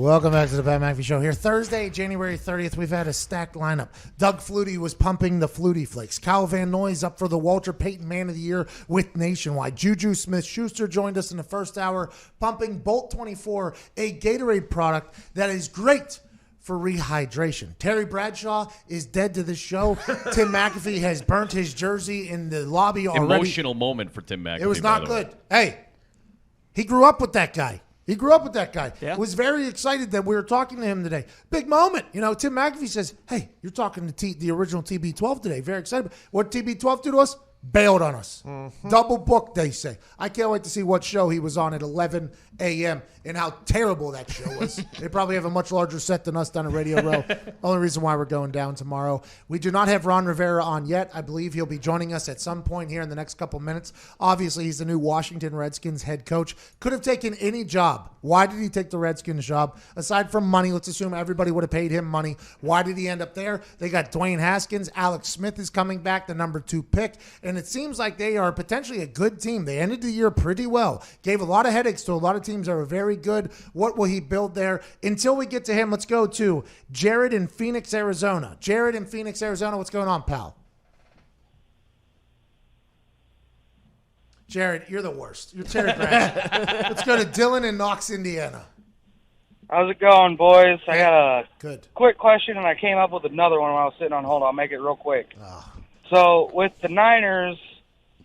Welcome back to the Pat McAfee Show here. Thursday, January 30th, we've had a stacked lineup. Doug Flutie was pumping the Flutie Flakes. Kyle Van Noy's up for the Walter Payton Man of the Year with Nationwide. Juju Smith-Schuester joined us in the first hour, pumping Bolt 24, a Gatorade product that is great for rehydration. Terry Bradshaw is dead to the show. Tim McAfee has burnt his jersey in the lobby already. Emotional moment for Tim McAfee. It was not good. Hey, he grew up with that guy. Yeah. Was very excited that we were talking to him today. Big moment. You know, Tim McAfee says, hey, you're talking to the original TB12 today. Very excited. What did TB12 do to us? Bailed on us. Double booked, they say. I can't wait to see what show he was on at 11 a.m. and how terrible that show was. They probably have a much larger set than us down at Radio Row. Only reason why we're going down tomorrow. We do not have Ron Rivera on yet. I believe he'll be joining us at some point here in the next couple minutes. Obviously, he's the new Washington Redskins head coach. Could have taken any job. Why did he take the Redskins job? Aside from money, let's assume everybody would have paid him money. Why did he end up there? They got Dwayne Haskins. Alex Smith is coming back, the number 2 pick. And it seems like they are potentially a good team. They ended the year pretty well. Gave a lot of headaches to a lot of teams that are very good. What will he build there? Until we get to him, let's go to Jared in Phoenix, Arizona. Jared in Phoenix, Arizona. What's going on, pal? Jared, you're the worst. You're Terry Bradshaw. Let's go to Dylan in Knox, Indiana. How's it going, boys? I got a Good. quick question, and I came up with another one while I was sitting on hold. I'll make it real quick. So with the Niners,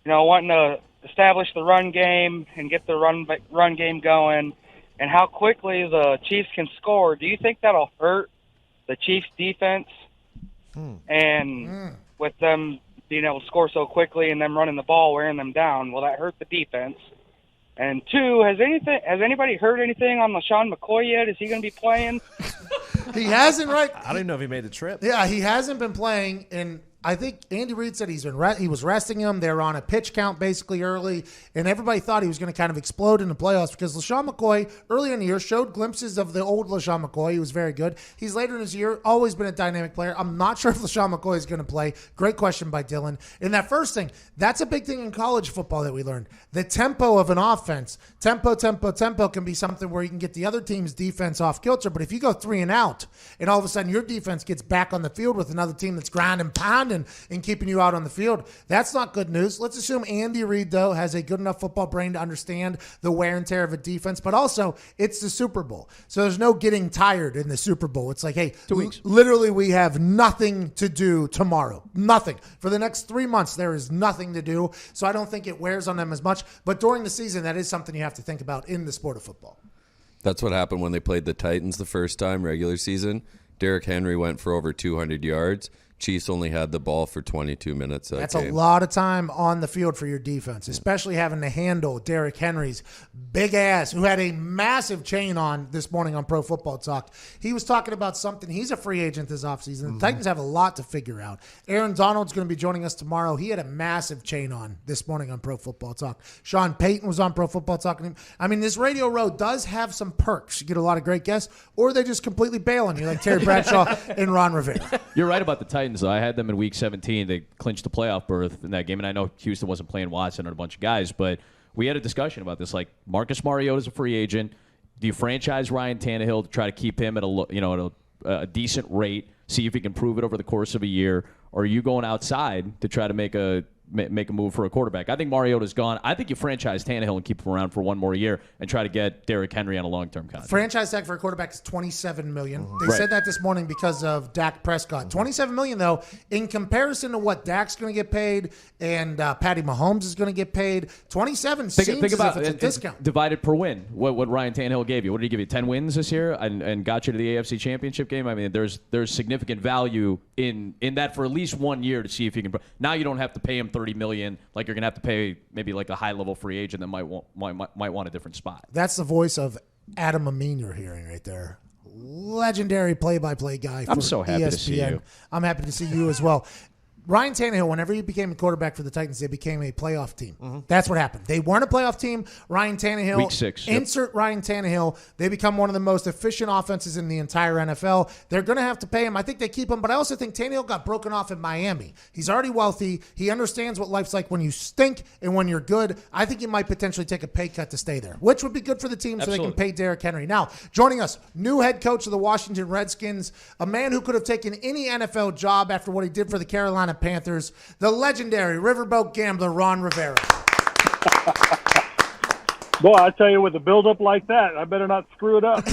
you know, wanting to establish the run game and get the run game going, and how quickly the Chiefs can score, do you think that'll hurt the Chiefs' defense? And with them being able to score so quickly and them running the ball, wearing them down, will that hurt the defense? And 2, has anybody heard anything on LaShawn McCoy yet? Is he going to be playing? He hasn't, right? I don't even know if he made the trip. Yeah, he hasn't been playing, and I think Andy Reid said he was resting him. They were on a pitch count basically early, and everybody thought he was going to kind of explode in the playoffs because LaShawn McCoy earlier in the year showed glimpses of the old LaShawn McCoy. He was very good. He's later in his year always been a dynamic player. I'm not sure if LaShawn McCoy is going to play. Great question by Dylan. And that first thing, that's a big thing in college football that we learned. The tempo of an offense, tempo can be something where you can get the other team's defense off kilter. But if you go 3 and out, and all of a sudden your defense gets back on the field with another team that's grinding, pounding, and keeping you out on the field, that's not good news. Let's assume Andy Reid, though, has a good enough football brain to understand the wear and tear of a defense, but also it's the Super Bowl. So there's no getting tired in the Super Bowl. It's like, hey, 2 weeks. Literally we have nothing to do tomorrow. Nothing. For the next 3 months, there is nothing to do. So I don't think it wears on them as much. But during the season, that is something you have to think about in the sport of football. That's what happened when they played the Titans the first time, regular season. Derrick Henry went for over 200 yards. Chiefs only had the ball for 22 minutes. That's a lot of time on the field for your defense, especially having to handle Derrick Henry's big ass, who had a massive chain on this morning on Pro Football Talk. He was talking about something. He's a free agent this offseason. The Titans have a lot to figure out. Aaron Donald's going to be joining us tomorrow. He had a massive chain on this morning on Pro Football Talk. Sean Payton was on Pro Football Talk. I mean, this Radio Row does have some perks. You get a lot of great guests, or they just completely bail on you, like Terry Bradshaw and Ron Rivera. You're right about the Titans. I had them in Week 17. They clinched the playoff berth in that game, and I know Houston wasn't playing Watson and a bunch of guys, but we had a discussion about this. Like, Marcus Mariota's a free agent. Do you franchise Ryan Tannehill to try to keep him at a decent rate, see if he can prove it over the course of a year, or are you going outside to try to make a move for a quarterback? I think Mariota's gone. I think you franchise Tannehill and keep him around for one more year and try to get Derrick Henry on a long-term contract. Franchise tag for a quarterback is $27 million. They said that this morning because of Dak Prescott. $27 million, though, in comparison to what Dak's going to get paid and Patty Mahomes is going to get paid, 27 seems think about as if it's a discount. Divided per win. What Ryan Tannehill gave you. What did he give you? 10 wins this year and got you to the AFC Championship game? I mean, there's significant value in that for at least 1 year to see if you can. Now you don't have to pay him $30 million like you're going to have to pay maybe like a high-level free agent that might want a different spot. That's the voice of Adam Amin you're hearing right there. Legendary play-by-play guy for I'm so happy ESPN. to see you. I'm happy to see you as well. Ryan Tannehill, whenever he became a quarterback for the Titans, they became a playoff team. Mm-hmm. That's what happened. They weren't a playoff team. Ryan Tannehill. Week 6. Yep. Insert Ryan Tannehill. They become one of the most efficient offenses in the entire NFL. They're going to have to pay him. I think they keep him, but I also think Tannehill got broken off in Miami. He's already wealthy. He understands what life's like when you stink and when you're good. I think he might potentially take a pay cut to stay there, which would be good for the team so they can pay Derrick Henry. Now, joining us, new head coach of the Washington Redskins, a man who could have taken any NFL job after what he did for the Carolina Panthers, the legendary riverboat gambler Ron Rivera. Boy, I tell you, with a build-up like that, I better not screw it up.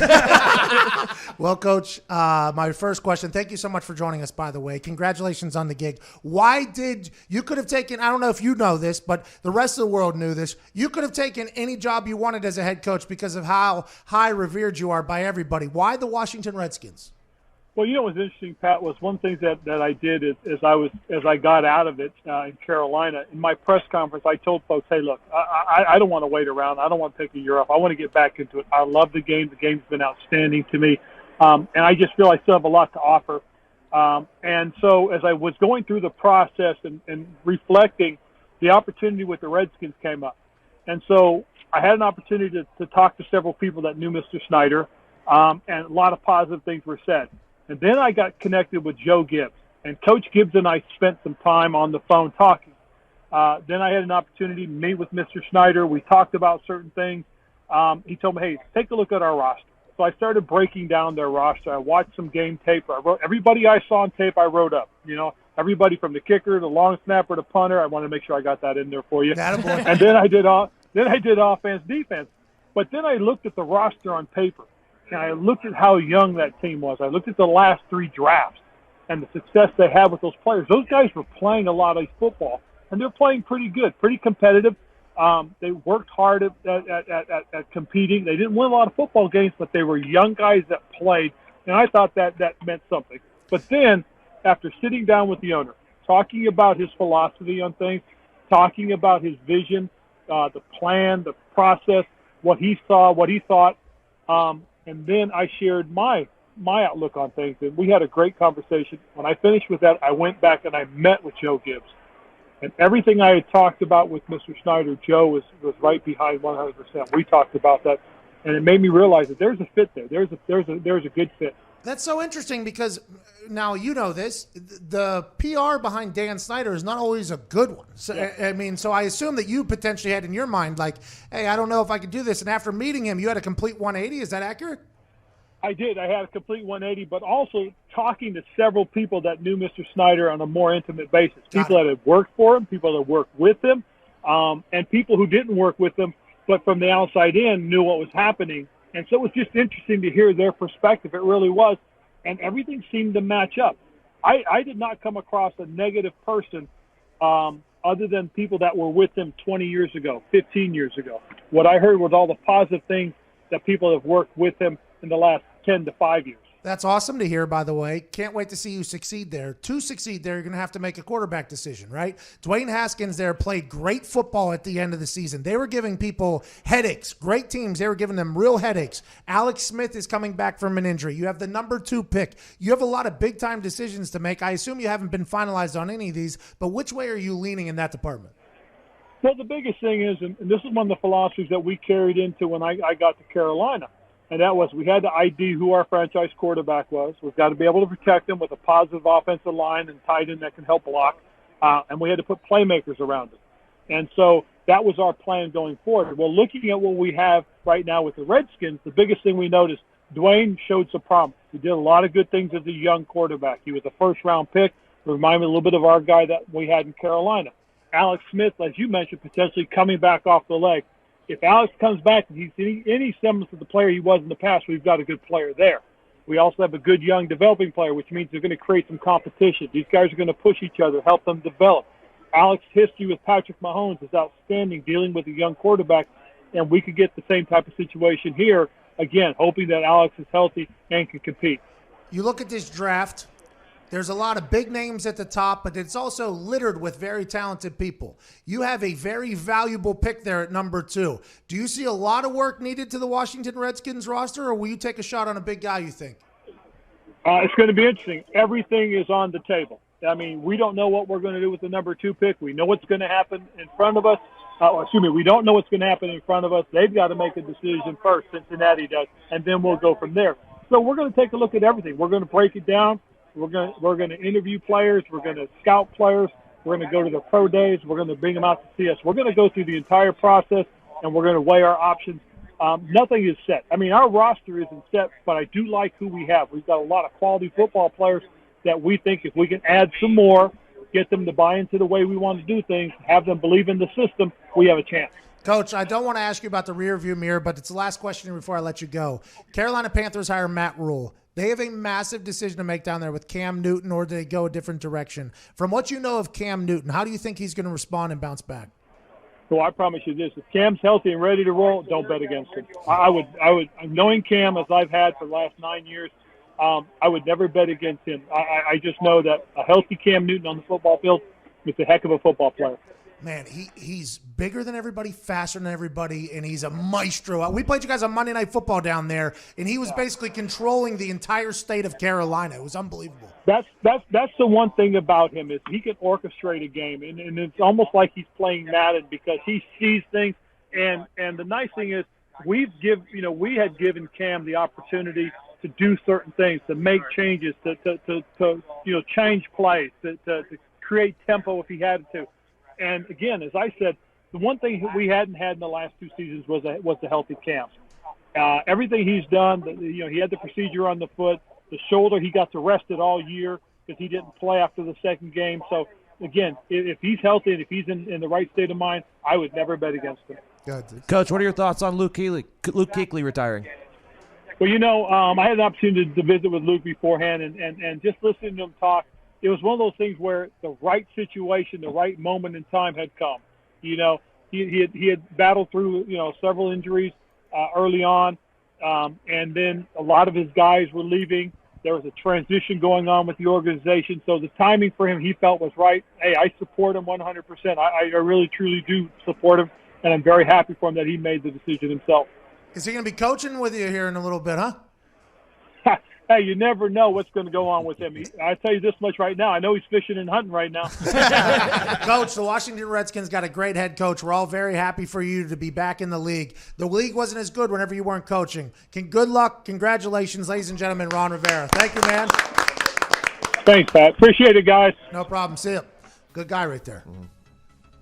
Well, Coach, my first question, thank you so much for joining us, by the way. Congratulations on the gig. Why did you could have taken, I don't know if you know this, but the rest of the world knew this, you could have taken any job you wanted as a head coach because of how high revered you are by everybody. Why the Washington Redskins? Well, you know what's interesting, Pat, was one thing that I did as I got out of it in Carolina. In my press conference, I told folks, hey, look, I don't want to wait around. I don't want to take a year off. I want to get back into it. I love the game. The game's been outstanding to me. And I just feel I still have a lot to offer. And so as I was going through the process and reflecting, the opportunity with the Redskins came up. And so I had an opportunity to talk to several people that knew Mr. Snyder, and a lot of positive things were said. And then I got connected with Joe Gibbs. And Coach Gibbs and I spent some time on the phone talking. Then I had an opportunity to meet with Mr. Snyder. We talked about certain things. He told me, hey, take a look at our roster. So I started breaking down their roster. I watched some game tape. I wrote everybody I saw on tape. I wrote up. You know, everybody from the kicker, the long snapper, the punter. I wanted to make sure I got that in there for you. And then I did offense, defense. But then I looked at the roster on paper, and I looked at how young that team was. I looked at the last 3 drafts and the success they had with those players. Those guys were playing a lot of football, and they're playing pretty good, pretty competitive. They worked hard at competing. They didn't win a lot of football games, but they were young guys that played, and I thought that meant something. But then, after sitting down with the owner, talking about his philosophy on things, talking about his vision, the plan, the process, what he saw, what he thought, and then I shared my outlook on things, and we had a great conversation. When I finished with that, I went back and I met with Joe Gibbs. And everything I had talked about with Mr. Snyder, Joe was right behind 100%. We talked about that, and it made me realize that there's a fit there. There's a good fit. That's so interesting because now you know this. The PR behind Dan Snyder is not always a good one. So, yeah. I mean, so I assume that you potentially had in your mind like, hey, I don't know if I could do this. And after meeting him, you had a complete 180. Is that accurate? I did. I had a complete 180, but also talking to several people that knew Mr. Snyder on a more intimate basis. People that had worked for him, people that worked with him, and people who didn't work with him, but from the outside in knew what was happening. And so it was just interesting to hear their perspective. It really was. And everything seemed to match up. I did not come across a negative person other than people that were with him 20 years ago, 15 years ago. What I heard was all the positive things that people have worked with him in the last 10 to 5 years. That's awesome to hear, by the way. Can't wait to see you succeed there. To succeed there, you're going to have to make a quarterback decision, right? Dwayne Haskins there played great football at the end of the season. They were giving people headaches. Great teams. They were giving them real headaches. Alex Smith is coming back from an injury. You have the number 2 pick. You have a lot of big-time decisions to make. I assume you haven't been finalized on any of these, but which way are you leaning in that department? Well, the biggest thing is, and this is one of the philosophies that we carried into when I got to Carolina, and that was we had to ID who our franchise quarterback was. We've got to be able to protect him with a positive offensive line and tight end that can help block. And we had to put playmakers around him. And so that was our plan going forward. Well, looking at what we have right now with the Redskins, the biggest thing we noticed, Dwayne showed some promise. He did a lot of good things as a young quarterback. He was a first-round pick. Reminded me a little bit of our guy that we had in Carolina. Alex Smith, as you mentioned, potentially coming back off the leg. If Alex comes back and he's any semblance of the player he was in the past, we've got a good player there. We also have a good young developing player, which means they're going to create some competition. These guys are going to push each other, help them develop. Alex's history with Patrick Mahomes is outstanding, dealing with a young quarterback, and we could get the same type of situation here, again, hoping that Alex is healthy and can compete. You look at this draft, there's a lot of big names at the top, but it's also littered with very talented people. You have a very valuable pick there at number 2. Do you see a lot of work needed to the Washington Redskins roster, or will you take a shot on a big guy, you think? It's going to be interesting. Everything is on the table. I mean, we don't know what we're going to do with the number 2 pick. We know what's going to happen in front of us. We don't know what's going to happen in front of us. They've got to make a decision first, Cincinnati does, and then we'll go from there. So we're going to take a look at everything. We're going to break it down. We're going to interview players. We're going to scout players. We're going to go to the pro days. We're going to bring them out to see us. We're going to go through the entire process, and we're going to weigh our options. Nothing is set. I mean, our roster isn't set, but I do like who we have. We've got a lot of quality football players that we think if we can add some more, get them to buy into the way we want to do things, have them believe in the system, we have a chance. Coach, I don't want to ask you about the rearview mirror, but it's the last question before I let you go. Carolina Panthers hire Matt Rule. They have a massive decision to make down there with Cam Newton, or do they go a different direction? From what you know of Cam Newton, how do you think he's going to respond and bounce back? So I promise you this: if Cam's healthy and ready to roll, don't bet against him. I would, knowing Cam as I've had for the last 9 years, I would never bet against him. I just know that a healthy Cam Newton on the football field is a heck of a football player. Man, he's bigger than everybody, faster than everybody, and he's a maestro. We played you guys on Monday Night Football down there, and he was basically controlling the entire state of Carolina. It was unbelievable. That's the one thing about him is he can orchestrate a game, and it's almost like he's playing Madden because he sees things. And the nice thing is we had given Cam the opportunity to do certain things, to make changes, to change plays, to create tempo if he had to. And again, as I said, the one thing we hadn't had in the last 2 seasons was the healthy Cam. Everything he's done, he had the procedure on the foot, the shoulder. He got to rest it all year because he didn't play after the second game. So again, if he's healthy and if he's in the right state of mind, I would never bet against him. Good. Coach, what are your thoughts on Luke Kuechly retiring? Well, I had an opportunity to visit with Luke beforehand, and just listening to him talk, it was one of those things where the right situation, the right moment in time had come. He had battled through, several injuries early on, and then a lot of his guys were leaving. There was a transition going on with the organization, so the timing for him he felt was right. Hey, I support him 100%. I really, truly do support him, and I'm very happy for him that he made the decision himself. Is he going to be coaching with you here in a little bit, huh? Hey, you never know what's going to go on with him. I tell you this much right now. I know he's fishing and hunting right now. Coach, the Washington Redskins got a great head coach. We're all very happy for you to be back in the league. The league wasn't as good whenever you weren't coaching. Good luck. Congratulations, ladies and gentlemen, Ron Rivera. Thank you, man. Thanks, Pat. Appreciate it, guys. No problem. See you. Good guy right there.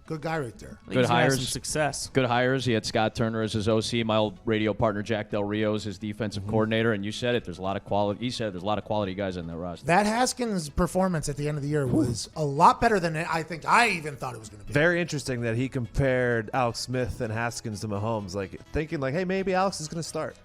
Good guy right there. Good hires. Some success. Good hires. He had Scott Turner as his OC. My old radio partner, Jack Del Rio, is his defensive coordinator. And you said it. There's a lot of quality. He said there's a lot of quality guys in that roster. That Haskins performance at the end of the year was a lot better than I think I even thought it was going to be. Very interesting that he compared Alex Smith and Haskins to Mahomes, thinking hey, maybe Alex is going to start.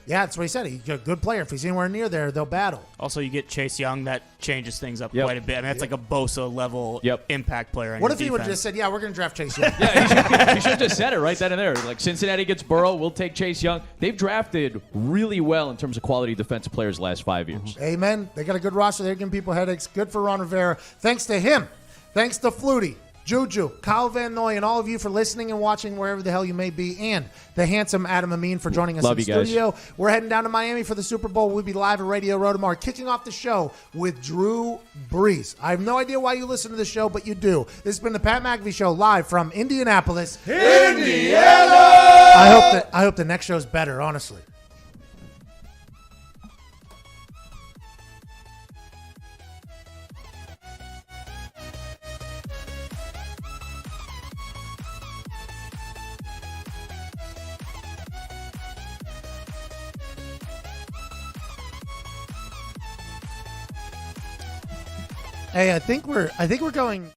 Yeah, that's what he said. He's a good player. If he's anywhere near there, they'll battle. Also, you get Chase Young. That changes things up quite a bit. I mean, that's like a Bosa-level impact player on What your if he would have just said, yeah, we're going to draft Chase Young? He should have just said it right then and there. Like, Cincinnati gets Burrow, we'll take Chase Young. They've drafted really well in terms of quality defensive players the last 5 years. Amen. They got a good roster. They're giving people headaches. Good for Ron Rivera. Thanks to him. Thanks to Flutie, Juju, Kyle Van Noy, and all of you for listening and watching wherever the hell you may be, and the handsome Adam Amin for joining us in studio. Guys. We're heading down to Miami for the Super Bowl. We'll be live at Radio Row tomorrow, kicking off the show with Drew Brees. I have no idea why you listen to the show, but you do. This has been the Pat McAfee Show live from Indianapolis, Indiana. I hope the next show's better, honestly. Hey, I think we're going